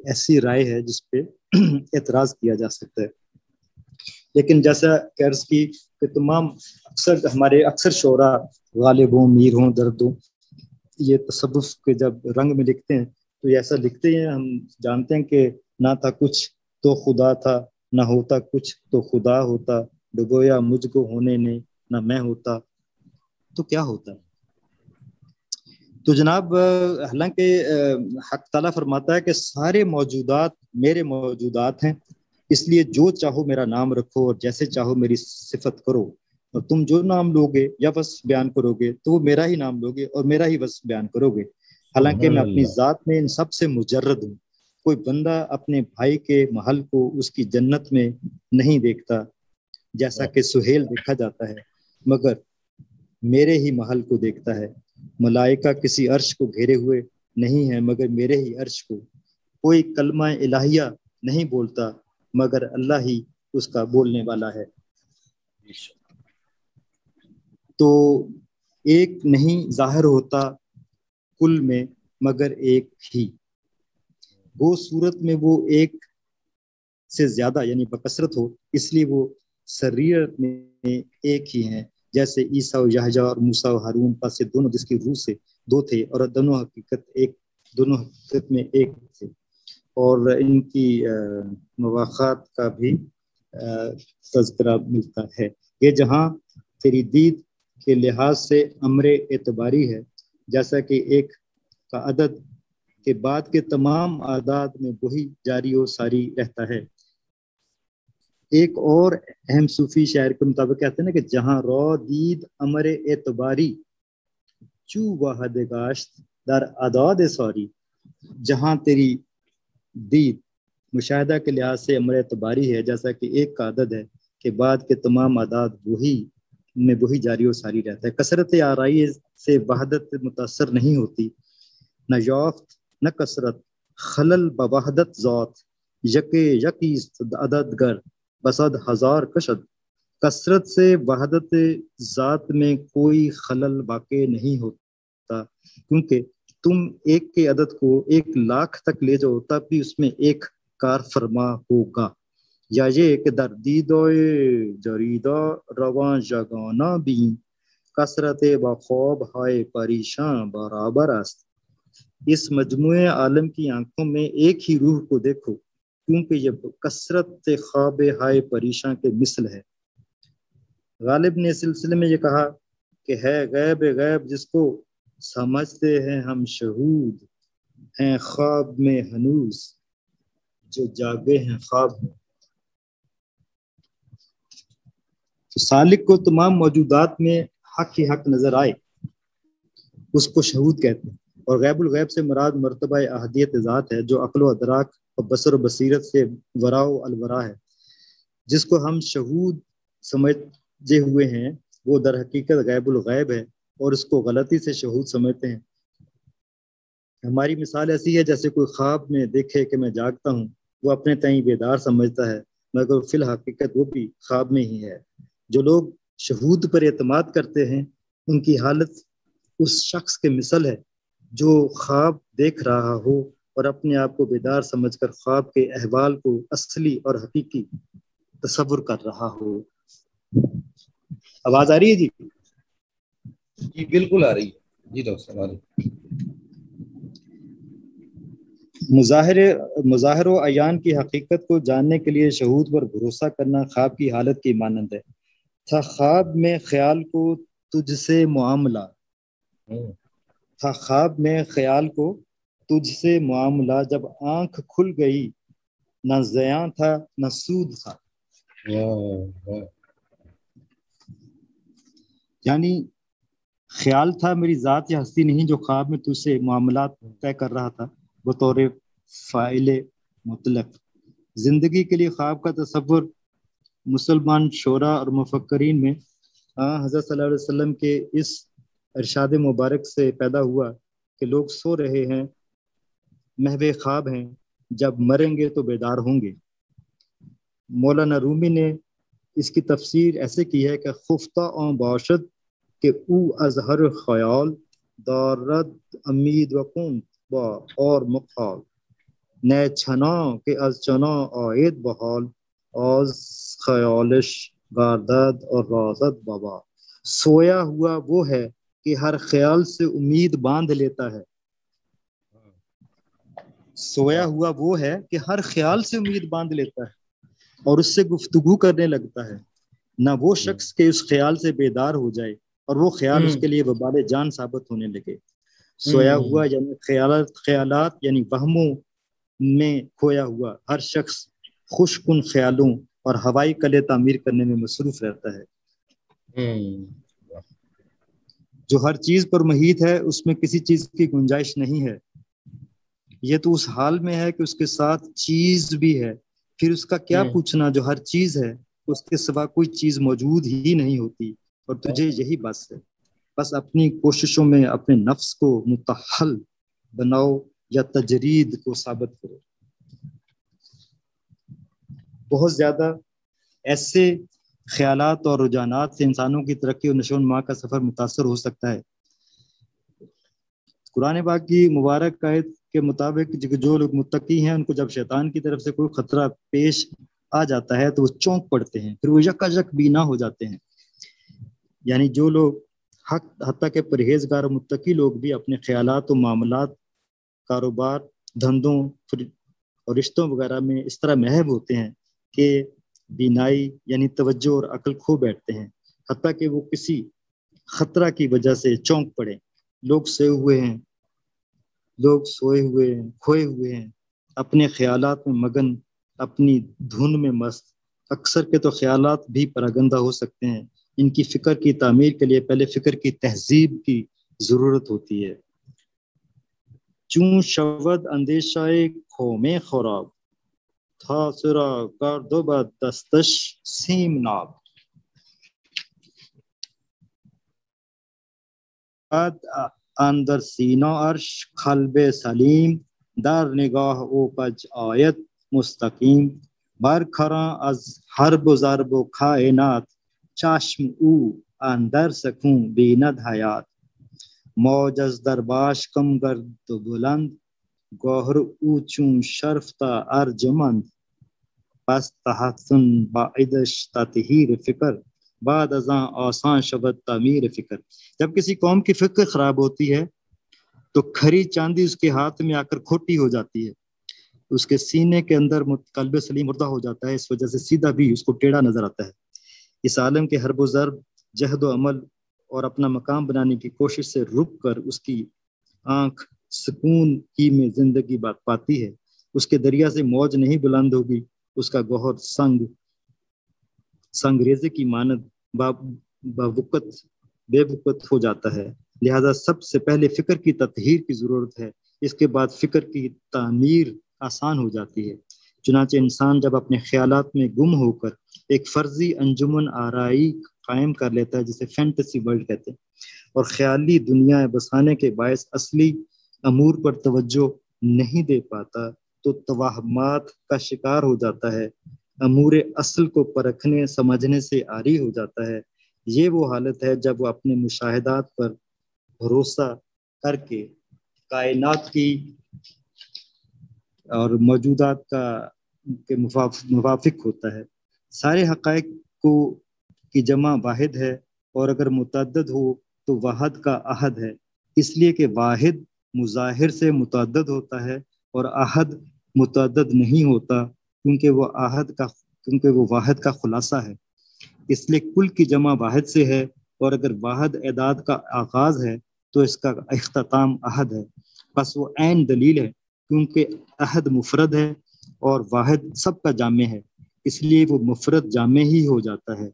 ایسی رائے ہے جس پہ اعتراض کیا جا سکتا ہے. لیکن جیسا قرض کی کہ تمام ہمارے اکثر شعراء غالب ہوں، میر ہوں، درد ہوں، یہ تصوف کے جب رنگ میں لکھتے ہیں تو یہ ایسا لکھتے ہیں. ہم جانتے ہیں کہ نہ تھا کچھ تو خدا تھا، نہ ہوتا کچھ تو خدا ہوتا، ڈبویا مجھ کو ہونے نے نہ میں ہوتا تو کیا ہوتا. تو جناب حالانکہ حق تعالیٰ فرماتا ہے کہ سارے موجودات میرے موجودات ہیں، اس لیے جو چاہو میرا نام رکھو اور جیسے چاہو میری صفت کرو، اور تم جو نام لوگے یا وصف بیان کرو گے تو وہ میرا ہی نام لوگے اور میرا ہی وصف بیان کرو گے. حالانکہ میں اپنی ذات میں ان سب سے مجرد ہوں. کوئی بندہ اپنے بھائی کے محل کو اس کی جنت میں نہیں دیکھتا جیسا کہ سہیل دیکھا جاتا ہے، مگر میرے ہی محل کو دیکھتا ہے. ملائکہ کسی عرش کو گھیرے ہوئے نہیں ہے مگر میرے ہی عرش کو. کوئی کلمہ الہیہ نہیں بولتا مگر اللہ ہی اس کا بولنے والا ہے. تو ایک نہیں ظاہر ہوتا کل میں مگر ایک ہی. وہ صورت میں وہ ایک سے زیادہ یعنی بکثرت ہو، اس لیے وہ سریرت میں ایک ہی ہیں. جیسے عیسیٰ و یحییٰ اور موسیٰ و ہارون پس سے دونوں جس کی روح سے دو تھے اور دونوں حقیقت میں ایک تھے. اور ان کی مواخات کا بھی تذکرہ ملتا ہے. یہ جہاں تیری دید کے لحاظ سے امر اعتباری ہے، جیسا کہ ایک کا عدد کے بعد کے تمام اعداد میں وہی جاری و ساری رہتا ہے. ایک اور اہم صوفی شاعر کے مطابق کہتے ہیں نا کہ جہاں رو دید امر اعتباری چو واحد گاشت در اعداد ساری. جہاں تیری دید مشاہدہ کے لحاظ سے امر اعتباری ہے جیسا کہ ایک کا عدد ہے کہ بعد کے تمام اعداد وہی جاری و ساری رہتا ہے. کثرت آرائی سے وحدت متاثر نہیں ہوتی، نہ یافت نہ کثرت خلل بوحدت ذات. یکی عدد گر بسد ہزار کشد. کثرت سے وحدت ذات میں کوئی خلل واقع نہیں ہوتا، کیونکہ تم ایک کے عدد کو 1,00,000 تک لے جاؤ تب بھی اس میں ایک کار فرما ہوگا. یا یہ کہ در دیدوئے جریدہ رواں جگانا بین کثرت با خواب ہائے پریشاں برابر است. اس مجموعے عالم کی آنکھوں میں ایک ہی روح کو دیکھو، کیونکہ یہ کثرت خواب ہائے پریشاں کے مثل ہے. غالب نے اس سلسلے میں یہ کہا کہ ہے غیب جس کو سمجھتے ہیں ہم شہود ہیں خواب میں ہنوز جو جاگے ہیں خواب میں. تو سالک کو تمام موجودات میں حق ہی حق نظر آئے اس کو شہود کہتے ہیں. اور غیب الغیب سے مراد مرتبہ احدیت ذات ہے جو عقل و ادراک اور بصر و بصیرت سے ورا و الورا ہے. جس کو ہم شہود سمجھے ہوئے ہیں وہ در حقیقت غیب الغیب ہے اور اس کو غلطی سے شہود سمجھتے ہیں. ہماری مثال ایسی ہے جیسے کوئی خواب میں دیکھے کہ میں جاگتا ہوں، وہ اپنے تئیں بیدار سمجھتا ہے مگر فی الحقیقت وہ بھی خواب میں ہی ہے. جو لوگ شہود پر اعتماد کرتے ہیں ان کی حالت اس شخص کے مثل ہے جو خواب دیکھ رہا ہو اور اپنے آپ کو بیدار سمجھ کر خواب کے احوال کو اصلی اور حقیقی تصور کر رہا ہو. آواز آ رہی ہے جی؟ جی بالکل آ رہی ہے جی ڈاکٹر صاحب. مظاہر و عیان کی حقیقت کو جاننے کے لیے شہود پر بھروسہ کرنا خواب کی حالت کی مانند ہے. تھا خواب میں خیال کو تجھ سے معاملہ، تھا خواب میں خیال کو تجھ سے معاملہ، جب آنکھ کھل گئی نہ زیاں تھا نہ سود تھا. یعنی خیال تھا میری ذات یا ہستی نہیں جو خواب میں تجھ سے معاملات طے کر رہا تھا بطور فاعل مطلق. زندگی کے لیے خواب کا تصور مسلمان شعراء اور مفکرین میں حضرت صلی اللہ علیہ وسلم کے اس ارشاد مبارک سے پیدا ہوا کہ لوگ سو رہے ہیں، محو خواب ہیں، جب مریں گے تو بیدار ہوں گے. مولانا رومی نے اس کی تفسیر ایسے کی ہے کہ خفتہ آن باشد کہ او از ہر خیال دارد امید و کنت با اور مقال، نئے چھنا کہ از چنا آید بحال آز خیالش گاردد اور رازد بابا. سویا ہوا وہ ہے کہ ہر خیال سے امید باندھ لیتا ہے، سویا ہوا وہ ہے کہ ہر خیال سے امید باندھ لیتا ہے اور اس سے گفتگو کرنے لگتا ہے. نہ وہ شخص کہ اس خیال سے بیدار ہو جائے اور وہ خیال اس کے لیے وبال جان ثابت ہونے لگے. سویا ہوا یعنی خیالات یعنی وہموں میں کھویا ہوا ہر شخص خوش کن خیالوں اور ہوائی قلعے تعمیر کرنے میں مصروف رہتا ہے. جو ہر چیز پر محیط ہے اس میں کسی چیز کی گنجائش نہیں ہے. یہ تو اس حال میں ہے کہ اس کے ساتھ چیز بھی ہے، پھر اس کا کیا پوچھنا جو ہر چیز ہے، اس کے سوا کوئی چیز موجود ہی نہیں ہوتی اور تجھے یہی بس ہے. بس اپنی کوششوں میں اپنے نفس کو متحل بناؤ یا تجرید کو ثابت کرو. بہت زیادہ ایسے خیالات اور رجحانات سے انسانوں کی ترقی اور نشو و نما کا سفر متاثر ہو سکتا ہے. قرآن پاک کی مبارک آیت کے مطابق جو لوگ متقی ہیں ان کو جب شیطان کی طرف سے کوئی خطرہ پیش آ جاتا ہے تو وہ چونک پڑتے ہیں، پھر وہ یکا بینا ہو جاتے ہیں. یعنی جو لوگ حتیٰ کہ پرہیزگار و متقی لوگ بھی اپنے خیالات و معاملات، کاروبار، دھندوں اور رشتوں وغیرہ میں اس طرح محو ہوتے ہیں کہ بینائی یعنی توجہ اور عقل کھو بیٹھتے ہیں، حتیٰ کہ وہ کسی خطرہ کی وجہ سے چونک پڑے. لوگ سوئے ہوئے ہیں، کھوئے ہوئے ہیں، اپنے خیالات میں مگن، اپنی دھن میں مست. اکثر کے تو خیالات بھی پراگندہ ہو سکتے ہیں. ان کی فکر کی تعمیر کے لیے پہلے فکر کی تہذیب کی ضرورت ہوتی ہے. چون شود اندیشہ کھو میں خراب تھا سرا کر دو بد دستش سیم ناب. اندر سینہ عرش قلب سلیم در نگاہ اوپج آیت مستقیم. برکھراں از حرب و ضرب و کائنات چشم او اندر سکون بیند حیات. موج از در باش کم گرد و بلند گوہر او چون شرفتا ارجمند. پس تحسن باعدش تطہیر فکر بعد ازاں آسان شبد تعمیر فکر. جب کسی قوم کی فکر خراب ہوتی ہے تو کھری چاندی اس کے ہاتھ میں آ کر کھوٹی ہو جاتی ہے، اس کے سینے کے اندر قلب سلیم مردہ ہو جاتا ہے، اس وجہ سے سیدھا بھی اس کو ٹیڑھا نظر آتا ہے. اس عالم کے حرب و ضرب، جہد و عمل اور اپنا مقام بنانے کی کوشش سے رک کر اس کی آنکھ سکون کی میں زندگی بات پاتی ہے. اس کے دریا سے موج نہیں بلند ہوگی، اس کا گوہر سنگ ریزے کی مانند بے وقت ہو جاتا ہے. لہذا سب سے پہلے فکر کی تطہیر کی ضرورت ہے، اس کے بعد فکر کی تعمیر آسان ہو جاتی ہے. چنانچہ انسان جب اپنے خیالات میں گم ہو کر ایک فرضی انجمن آرائی قائم کر لیتا ہے جسے فینٹیسی ورلڈ کہتے ہیں، اور خیالی دنیا بسانے کے باعث اصلی امور پر توجہ نہیں دے پاتا تو توہمات کا شکار ہو جاتا ہے، امور اصل کو پرکھنے سمجھنے سے عاری ہو جاتا ہے. یہ وہ حالت ہے جب وہ اپنے مشاہدات پر بھروسہ کر کے کائنات کی اور موجودات کے موافق ہوتا ہے. سارے حقائق کی جمع واحد ہے، اور اگر متعدد ہو تو واحد کا احد ہے، اس لیے کہ واحد مظاہر سے متعدد ہوتا ہے اور احد متعدد نہیں ہوتا کیونکہ وہ واحد کا خلاصہ ہے، اس لیے کل کی جمع واحد سے ہے، اور اگر واحد اعداد کا آغاز ہے تو اس کا اختتام احد ہے، بس وہ عین دلیل ہے کیونکہ احد مفرد ہے اور واحد سب کا جامع ہے، اس لیے وہ مفرد جامع ہی ہو جاتا ہے،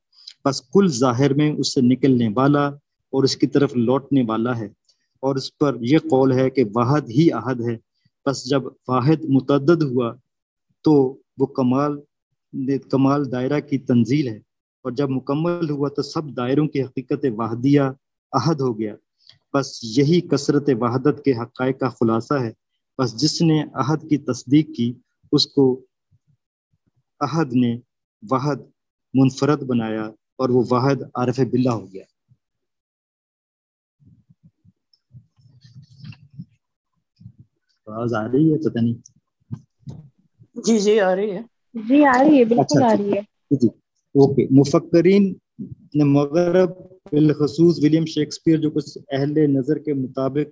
بس کل ظاہر میں اس سے نکلنے والا اور اس کی طرف لوٹنے والا ہے، اور اس پر یہ قول ہے کہ واحد ہی احد ہے، بس جب واحد متعدد ہوا تو وہ کمال دائرہ کی تنزیل ہے، اور جب مکمل ہوا تو سب دائروں کی حقیقت واحدیہ احد ہو گیا، بس یہی کثرت وحدت کے حقائق کا خلاصہ ہے، بس جس نے احد کی تصدیق کی اس کو احد نے واحد منفرد بنایا اور وہ واحد عارف باللہ ہو گیا۔ آواز آ رہی ہے؟ پتہ نہیں۔ جی آ رہی ہے، جی آ رہی ہے، بالکل اچھا آ رہی ہے۔ جی اوکے۔ مفکرین نے مغرب بالخصوص ولیم شیکسپیئر جو کچھ اہل نظر کے مطابق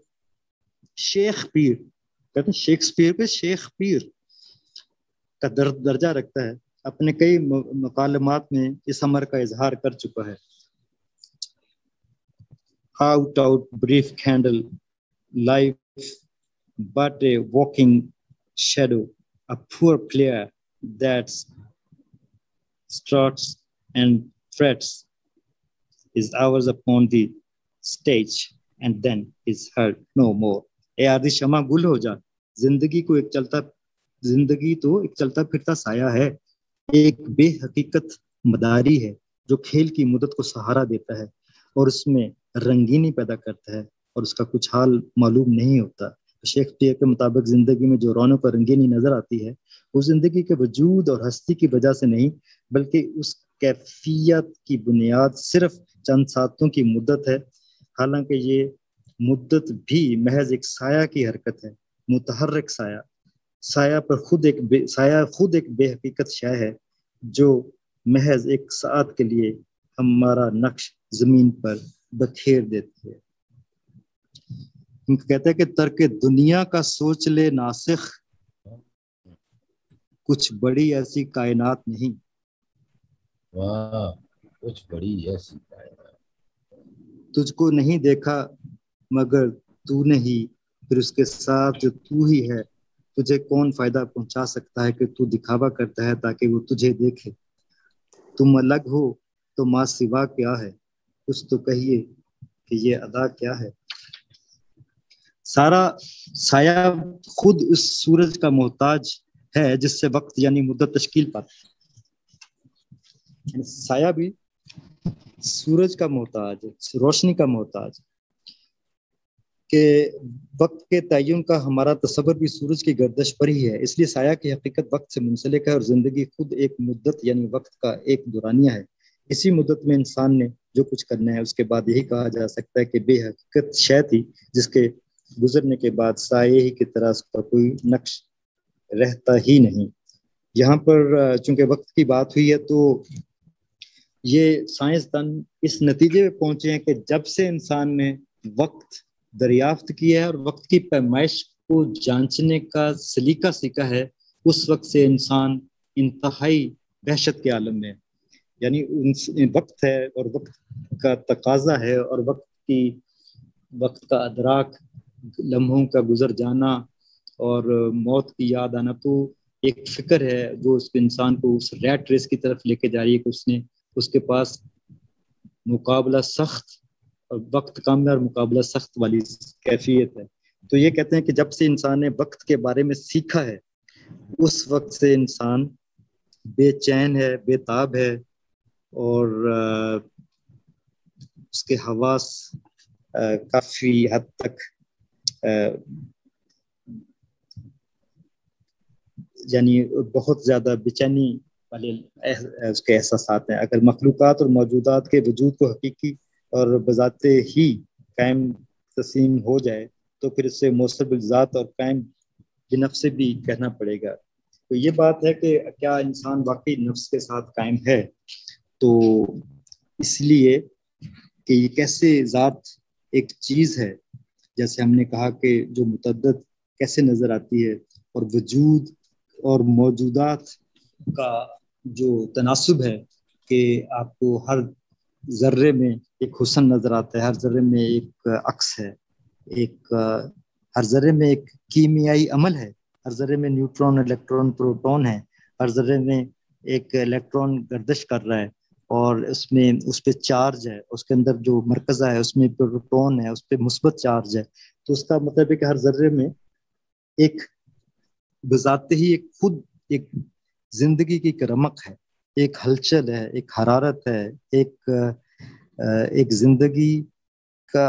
شیخ پیر کا درجہ رکھتا ہے، اپنے کئی مکالمات میں اس امر کا اظہار کر چکا ہے۔ Out brief candle, life but a walking shadow, a poor player that struts and frets is hours upon the stage and then is heard no more. اے آدھی شمع گل ہو جا، زندگی تو ایک چلتا پھرتا سایہ ہے، ایک بے حقیقت مداری ہے جو کھیل کی مدت کو سہارا دیتا ہے اور اس میں رنگینی پیدا کرتا ہے اور اس کا کچھ حال معلوم نہیں ہوتا۔ شیکسپیئر کے مطابق زندگی میں جو رونق اور رنگینی نظر آتی ہے وہ زندگی کے وجود اور ہستی کی وجہ سے نہیں، بلکہ اس کیفیت کی بنیاد صرف چند ساتوں کی مدت ہے، حالانکہ یہ مدت بھی محض ایک سایہ کی حرکت ہے، متحرک سایہ۔ سایہ خود ایک بے حقیقت شے ہے جو محض ایک ساعت کے لیے ہمارا نقش زمین پر بکھیر دیتی ہے۔ کہتے ہیں کہ ترک دنیا کا سوچ لے ناسخ، کچھ بڑی ایسی کائنات نہیں۔ واہ، کچھ بڑی ایسی کائنات۔ تجھ کو نہیں دیکھا مگر تو نہیں، پھر اس کے ساتھ جو تو ہی ہے، تجھے کون فائدہ پہنچا سکتا ہے کہ تو دکھاوا کرتا ہے تاکہ وہ تجھے دیکھے۔ تم الگ ہو تو ماں سوا کیا ہے، کچھ تو کہیے کہ یہ ادا کیا ہے۔ سارا سایہ خود اس سورج کا محتاج ہے جس سے وقت یعنی مدت تشکیل پاتا ہے۔ سایہ بھی سورج کا محتاج ہے، روشنی کا محتاج، کہ وقت کے تعین کا ہمارا تصور بھی سورج کی گردش پر ہی ہے، اس لیے سایہ کی حقیقت وقت سے منسلک ہے اور زندگی خود ایک مدت یعنی وقت کا ایک دورانیہ ہے۔ اسی مدت میں انسان نے جو کچھ کرنا ہے، اس کے بعد یہی کہا جا سکتا ہے کہ بے حقیقت شے تھی جس کے گزرنے کے بعد سایہ ہی کی طرح اس پر کوئی نقش رہتا ہی نہیں۔ یہاں پر چونکہ وقت کی بات ہوئی ہے تو یہ سائنسدان اس نتیجے پہ پہنچے ہیں کہ جب سے انسان نے وقت دریافت کیا ہے اور وقت کی پیمائش کو جانچنے کا سلیقہ سیکھا ہے، اس وقت سے انسان انتہائی وحشت کے عالم میں، یعنی وقت ہے اور وقت کا تقاضا ہے اور وقت کا ادراک، لمحوں کا گزر جانا اور موت کی یاد آنا، تو ایک فکر ہے جو اس انسان کو اس ریٹ ریس کی طرف لے کے جا رہی ہے کہ اس کے پاس مقابلہ سخت اور وقت کم اور مقابلہ سخت والی کیفیت ہے۔ تو یہ کہتے ہیں کہ جب سے انسان نے وقت کے بارے میں سیکھا ہے، اس وقت سے انسان بے چین ہے، بے تاب ہے، اور اس کے حواس کافی حد تک یعنی بہت زیادہ بے چینی والے اس کے احساسات ہیں۔ اگر مخلوقات اور موجودات کے وجود کو حقیقی اور بذات ہی قائم تسلیم ہو جائے تو پھر اس سے موصف بالذات اور قائم بنفس سے بھی کہنا پڑے گا۔ تو یہ بات ہے کہ کیا انسان واقعی نفس کے ساتھ قائم ہے؟ تو اس لیے کہ یہ کیسے ذات ایک چیز ہے، جیسے ہم نے کہا کہ جو متعدد کیسے نظر آتی ہے اور وجود اور موجودات کا جو تناسب ہے کہ آپ کو ہر ذرے میں ایک حسن نظر آتا ہے، ہر ذرے میں ایک عکس ہے، ہر ذرے میں ایک کیمیائی عمل ہے، ہر ذرے میں نیوٹرون، الیکٹرون، پروٹون ہے، ہر ذرے میں ایک الیکٹران گردش کر رہا ہے اور اس پہ چارج ہے، اس کے اندر جو مرکزہ ہے اس میں پروٹون ہے، اس پہ مثبت چارج ہے. تو اس کا مطلب ہے کہ ہر ذرے میں ایک بذات ہی خود ایک زندگی کی رمق ہے، ایک ہلچل ہے، ایک حرارت ہے، ایک زندگی کا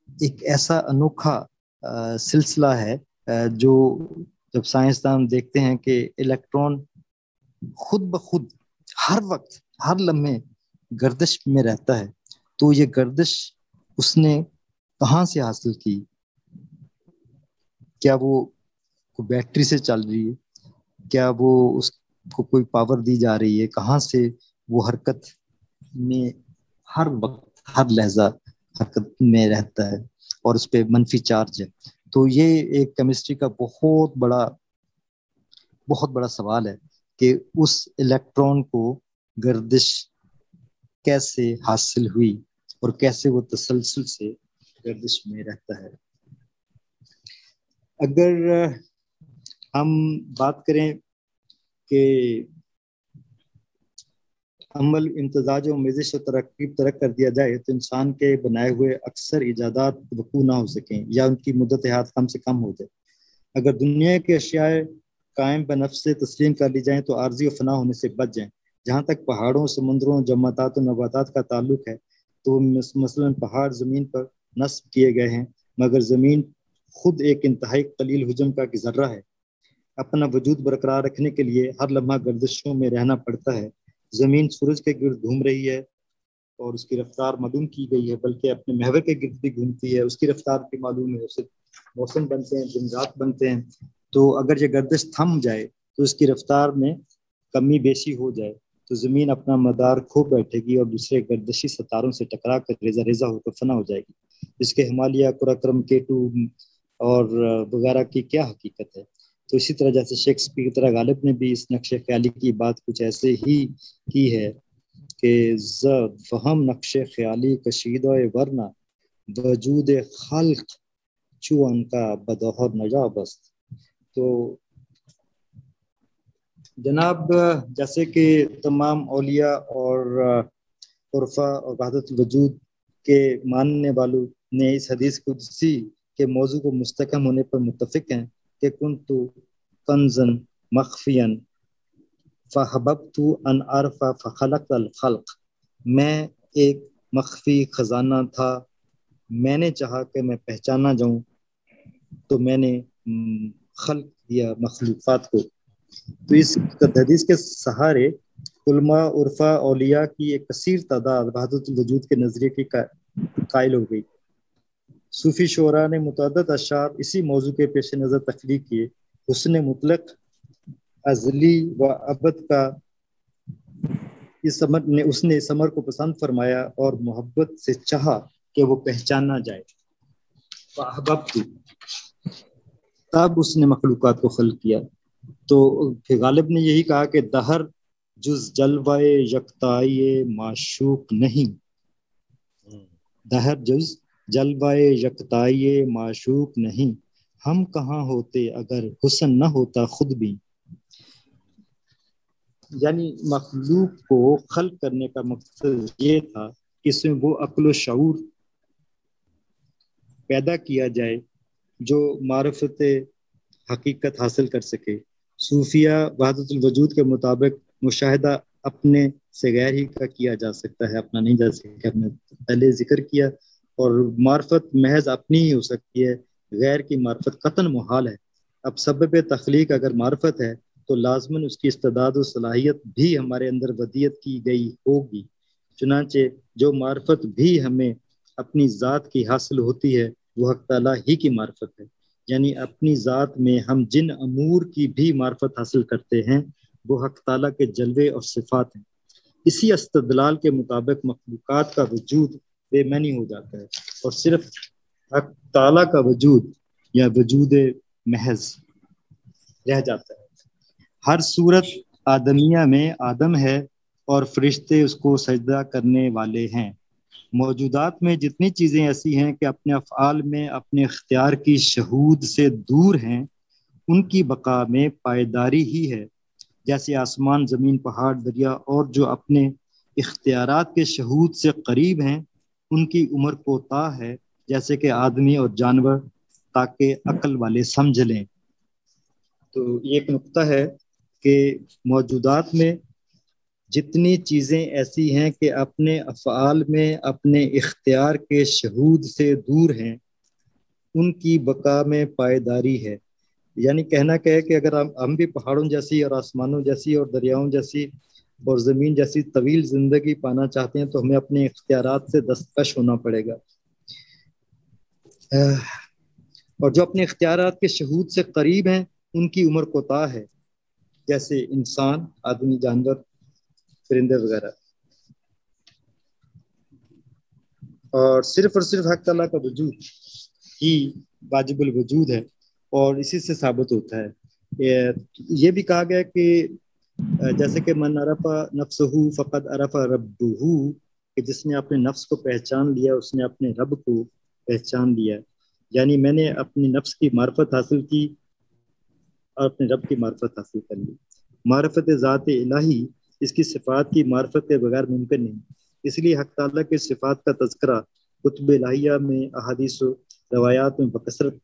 ایک ایسا انوکھا سلسلہ ہے جو جب سائنسدان دیکھتے ہیں کہ الیکٹران خود بخود ہر وقت ہر لمحے گردش میں رہتا ہے، تو یہ گردش اس نے کہاں سے حاصل کی؟ کیا وہ بیٹری سے چل رہی ہے؟ کیا وہ اس کو کوئی پاور دی جا رہی ہے؟ کہاں سے وہ حرکت میں ہر وقت ہر لحظہ حرکت میں رہتا ہے اور اس پہ منفی چارج ہے؟ تو یہ ایک کیمسٹری کا بہت بڑا سوال ہے کہ اس الیکٹران کو گردش کیسے حاصل ہوئی اور کیسے وہ تسلسل سے گردش میں رہتا ہے. اگر ہم بات کریں کہ عمل، امتزاج و آمیزش و ترکیب ترک کر دیا جائے تو انسان کے بنائے ہوئے اکثر ایجادات وقوع نہ ہو سکیں یا ان کی مدت حیات کم سے کم ہو جائے. اگر دنیا کے اشیاء قائم بنفس سے تسلیم کر لی جائیں تو عارضی و فنا ہونے سے بچ جائیں. جہاں تک پہاڑوں، سمندروں، جمادات و نباتات کا تعلق ہے تو مثلا پہاڑ زمین پر نصب کیے گئے ہیں، مگر زمین خود ایک انتہائی قلیل حجم کا ذرہ ہے. اپنا وجود برقرار رکھنے کے لیے ہر لمحہ گردشوں میں رہنا پڑتا ہے. زمین سورج کے گرد گھوم رہی ہے اور اس کی رفتار معلوم کی گئی ہے، بلکہ اپنے محور کے گرد بھی گھومتی ہے، اس کی رفتار بھی معلوم ہے. اسے موسم بنتے ہیں، دن رات بنتے ہیں. تو اگر یہ گردش تھم جائے تو اس کی رفتار میں کمی بیشی ہو جائے تو زمین اپنا مدار کھو بیٹھے گی اور دوسرے گردشی ستاروں سے ٹکرا کر ریزہ ریزہ ہو کر فنا ہو جائے گی. اس کے ہمالیہ، قراقرم، کیٹو اور وغیرہ کی کیا حقیقت ہے؟ تو اسی طرح جیسے شیکسپیئر کی طرح غالب نے بھی اس نقش خیالی کی بات کچھ ایسے ہی کی ہے کہ فہم نقش خیالی کشیدہ ورنہ وجود خلق چون کا بدوہر نجا بست. تو جناب جیسے کہ تمام اولیاء اور عرفاء اور وحدت الوجود کے ماننے والوں نے اس حدیث قدسی کے موضوع کو مستحکم ہونے پر متفق ہیں کہ کنت کنزا مخفیا فحببت ان اعرف فخلقت الخلق. میں ایک مخفی خزانہ تھا، میں نے چاہا کہ میں پہچانا جاؤں تو میں نے خلق دیا مخلوقات کو. تو اس حدیث کے سہارے علماء، عرفاء، اولیاء کی ایک کثیر تعداد وحدت الوجود کے نظریے کی قائل ہو گئی. صوفی شعراء نے متعدد اشعار اسی موضوع کے پیش نظر تخلیق کیے. حسن مطلق ازلی و ابد کا اس نے اس امر کو پسند فرمایا اور محبت سے چاہا کہ وہ پہچانا جائے. فاحببت، تب اس نے مخلوقات کو خلق کیا. تو پھر غالب نے یہی کہا کہ دہر جز جلوہ یکتائی معشوق نہیں، دہر جز جلوہ یکتائی معشوق نہیں، ہم کہاں ہوتے اگر حسن نہ ہوتا خود بھی. یعنی مخلوق کو خلق کرنے کا مقصد یہ تھا کہ اس میں وہ عقل و شعور پیدا کیا جائے جو معرفت حقیقت حاصل کر سکے. صوفیہ وحدت الوجود کے مطابق مشاہدہ اپنے سے غیر ہی کا کیا جا سکتا ہے، اپنا نہیں جا سکتا. ہم نے پہلے ذکر کیا. اور معرفت محض اپنی ہی ہو سکتی ہے، غیر کی معرفت قطعاً محال ہے. اب سبب تخلیق اگر معرفت ہے تو لازماً اس کی استعداد و صلاحیت بھی ہمارے اندر ودیت کی گئی ہوگی. چنانچہ جو معرفت بھی ہمیں اپنی ذات کی حاصل ہوتی ہے وہ حق تعالیٰ ہی کی معرفت ہے. یعنی اپنی ذات میں ہم جن امور کی بھی معرفت حاصل کرتے ہیں وہ حق تعالیٰ کے جلوے اور صفات ہیں. اسی استدلال کے مطابق مخلوقات کا وجود بے معنی ہو جاتا ہے اور صرف حق تعالیٰ کا وجود یا وجود محض رہ جاتا ہے۔ ہر صورت آدمیہ میں آدم ہے اور فرشتے اس کو سجدہ کرنے والے ہیں۔ موجودات میں جتنی چیزیں ایسی ہیں کہ اپنے افعال میں اپنے اختیار کی شہود سے دور ہیں، ان کی بقا میں پائیداری ہی ہے، جیسے آسمان، زمین، پہاڑ، دریا، اور جو اپنے اختیارات کے شہود سے قریب ہیں ان کی عمر کوتاہ ہے، جیسے کہ آدمی اور جانور، تاکہ عقل والے سمجھ لیں۔ تو یہ ایک نقطہ ہے کہ موجودات میں جتنی چیزیں ایسی ہیں کہ اپنے افعال میں اپنے اختیار کے شہود سے دور ہیں، ان کی بقا میں پائیداری ہے۔ یعنی کہنا کہ ہے کہ اگر ہم بھی پہاڑوں جیسی اور آسمانوں جیسی اور دریاؤں جیسی اور زمین جیسی طویل زندگی پانا چاہتے ہیں تو ہمیں اپنے اختیارات سے دستکش ہونا پڑے گا، اور جو اپنے اختیارات کے شہود سے قریب ہیں ان کی عمر کوتاہ ہے، جیسے انسان، آدمی، جانور، پرندے وغیرہ۔ اور صرف حق تعالیٰ کا وجود ہی واجب الوجود ہے، اور اسی سے ثابت ہوتا ہے۔ یہ بھی کہا گیا کہ جیسے کہ من عرف نفسہ فقد عرف ربہ، کہ جس نے اپنے نفس کو پہچان لیا اس نے اپنے رب کو پہچان لیا۔ یعنی میں نے اپنی نفس کی معرفت حاصل کی اور اپنے رب کی معرفت حاصل کر لی۔ معرفت ذات الہی، اس کی صفات کی معرفت کے بغیر ممکن نہیں، اس لیے حق تعالیٰ کے صفات کا تذکرہ کتب الہیہ میں، احادیث و روایات میں بکثرت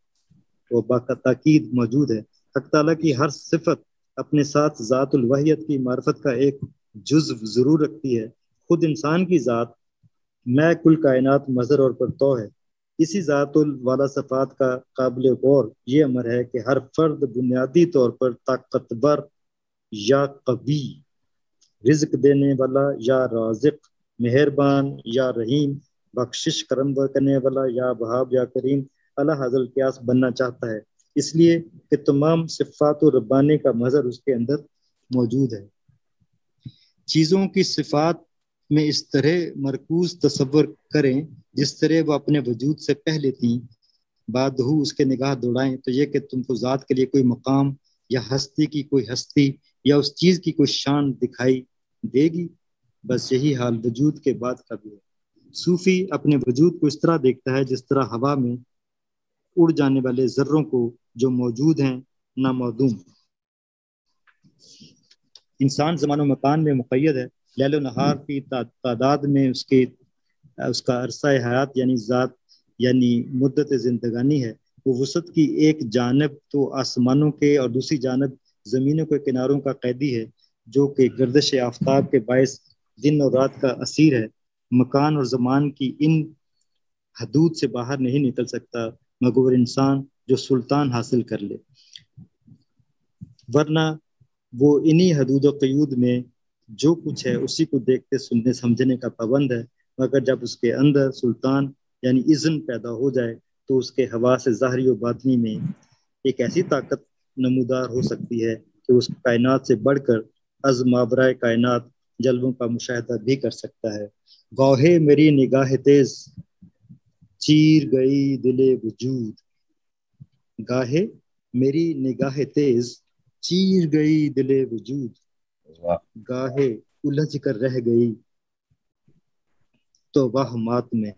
و بتاکید موجود ہے۔ حق تعالیٰ کی ہر صفت اپنے ساتھ ذات الوحیت کی معرفت کا ایک جزو ضرور رکھتی ہے۔ خود انسان کی ذات میں کل کائنات مظہر اور پرتو ہے۔ اسی ذات والا صفات کا قابل غور یہ امر ہے کہ ہر فرد بنیادی طور پر طاقتور یا قوی، رزق دینے والا یا رازق، مہربان یا رحیم، بخشش کرم کرنے والا یا وہاب یا کریم، اللہ حضر القیاس بننا چاہتا ہے، اس لیے کہ تمام صفات و ربانی کا مظہر اس کے اندر موجود ہے۔ چیزوں کی صفات میں اس طرح مرکوز تصور کریں جس طرح وہ اپنے وجود سے پہلے تھیں، بعد ہو اس کے نگاہ دوڑائیں تو یہ کہ تم کو ذات کے لیے کوئی مقام یا ہستی کی کوئی ہستی یا اس چیز کی کوئی شان دکھائی دے گی، بس یہی حال وجود کے بعد کا بھی ہے۔ صوفی اپنے وجود کو اس طرح دیکھتا ہے جس طرح ہوا میں اڑ جانے والے ذروں کو جو موجود ہیں نامعدوم۔ انسان زمان و مکان میں مقید ہے، لیل و نہار کی تعداد میں اس کا عرصہ حیات یعنی ذات یعنی مدت زندگانی ہے۔ وہ وسعت کی ایک جانب تو آسمانوں کے اور دوسری جانب زمینوں کے کناروں کا قیدی ہے، جو کہ گردش آفتاب کے باعث دن اور رات کا اسیر ہے۔ مکان اور زمان کی ان حدود سے باہر نہیں نکل سکتا مگر انسان جو سلطان حاصل کر لے، ورنہ وہ انہی حدود و قیود میں جو کچھ ہے اسی کو دیکھتے سننے سمجھنے کا پابند ہے، مگر جب اس کے اندر سلطان یعنی اذن پیدا ہو جائے تو اس کے حواس ظاہری و باطنی میں ایک ایسی طاقت نمودار ہو سکتی ہے کہ اس کائنات سے بڑھ کر از ماورائے کائنات جلووں کا مشاہدہ بھی کر سکتا ہے۔ گوہے میری نگاہ تیز چیر گئی دل وجود، گاہے میری نگاہ تیز چیر گئی دل وجود، گاہے الجھ کر رہ گئی تو وہمات میں۔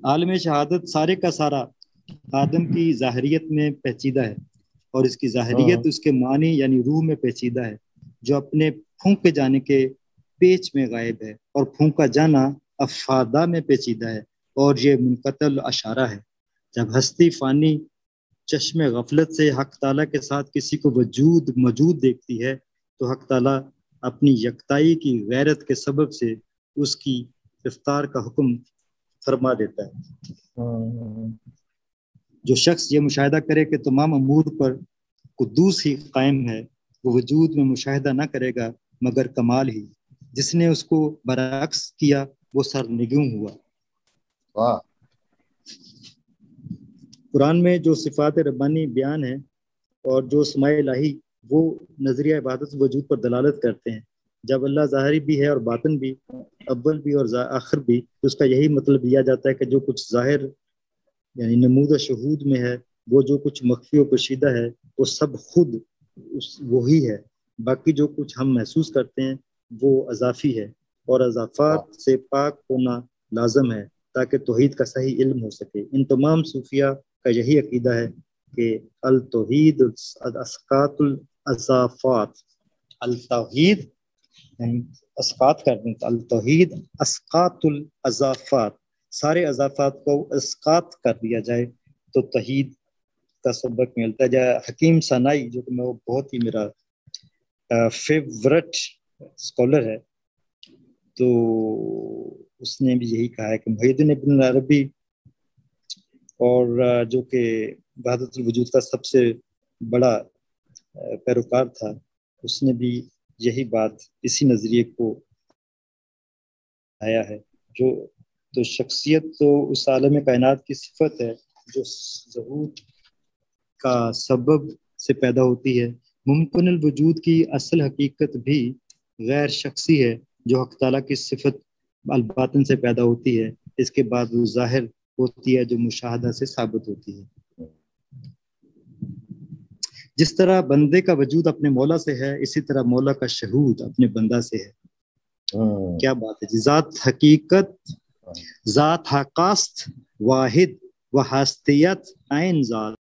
عالم شہادت سارے کا سارا آدم کی ظاہریت میں پیچیدہ ہے، اور اس کی ظاہریت اس کے معنی یعنی روح میں پیچیدہ ہے، جو اپنے پھونکے جانے کے پیچ میں غائب ہے، اور پھونکا جانا افادہ میں پیچیدہ ہے، اور یہ منقطع اشارہ ہے۔ جب ہستی فانی چشم غفلت سے حق تعالیٰ کے ساتھ کسی کو موجود دیکھتی ہے تو حق تعالیٰ اپنی یکتائی کی غیرت کے سبب سے اس کی رفتار کا حکم فرما دیتا ہے۔ جو شخص یہ مشاہدہ کرے کہ تمام امور پر قدوس ہی قائم ہے، وہ وجود میں مشاہدہ نہ کرے گا مگر کمال ہی۔ جس نے اس کو برعکس کیا وہ سرنگوں ہوا۔ قرآن میں جو صفات ربانی بیان ہیں اور جو اسماء الہی، وہ نظریہ عبادت وجود پر دلالت کرتے ہیں۔ جب اللہ ظاہری بھی ہے اور باطن بھی، اول بھی اور آخر بھی، تو اس کا یہی مطلب لیا جاتا ہے کہ جو کچھ ظاہر یعنی نمود شہود میں ہے، وہ جو کچھ مخفی و پوشیدہ ہے وہ سب خود وہی ہے، باقی جو کچھ ہم محسوس کرتے ہیں وہ اضافی ہے، اور اضافات سے پاک ہونا لازم ہے تاکہ توحید کا صحیح علم ہو سکے۔ ان تمام صوفیہ کا یہی عقیدہ ہے کہ التوحید اسقاط الاضافات، التوحید یعنی اسقاط کر دیں تو التوحید اسقاط الاضافات، سارے اضافات کو اسقاط کر دیا جائے تو توحید کا سبق ملتا ہے۔ حکیم ثنائی جو کہ میں وہ بہت ہی میرا فیورٹ اسکالر ہے، تو اس نے بھی یہی کہا ہے کہ محی الدین ابن عربی اور جو کہ وحدت الوجود کا سب سے بڑا پیروکار تھا، اس نے بھی یہی بات اسی نظریے کو آیا ہے۔ جو تو شخصیت تو اس عالم کائنات کی صفت ہے جو ظہور کا سبب سے پیدا ہوتی ہے۔ ممکن الوجود کی اصل حقیقت بھی غیر شخصی ہے جو حق تعالیٰ کی صفت الباطن سے پیدا ہوتی ہے، اس کے بعد وہ ظاہر ہوتی ہے جو مشاہدہ سے ثابت ہوتی ہے۔ جس طرح بندے کا وجود اپنے مولا سے ہے، اسی طرح مولا کا شہود اپنے بندہ سے ہے۔ کیا بات ہے جی! ذات حقیقت، ذات حقاست واحد و ہستیت عین ذات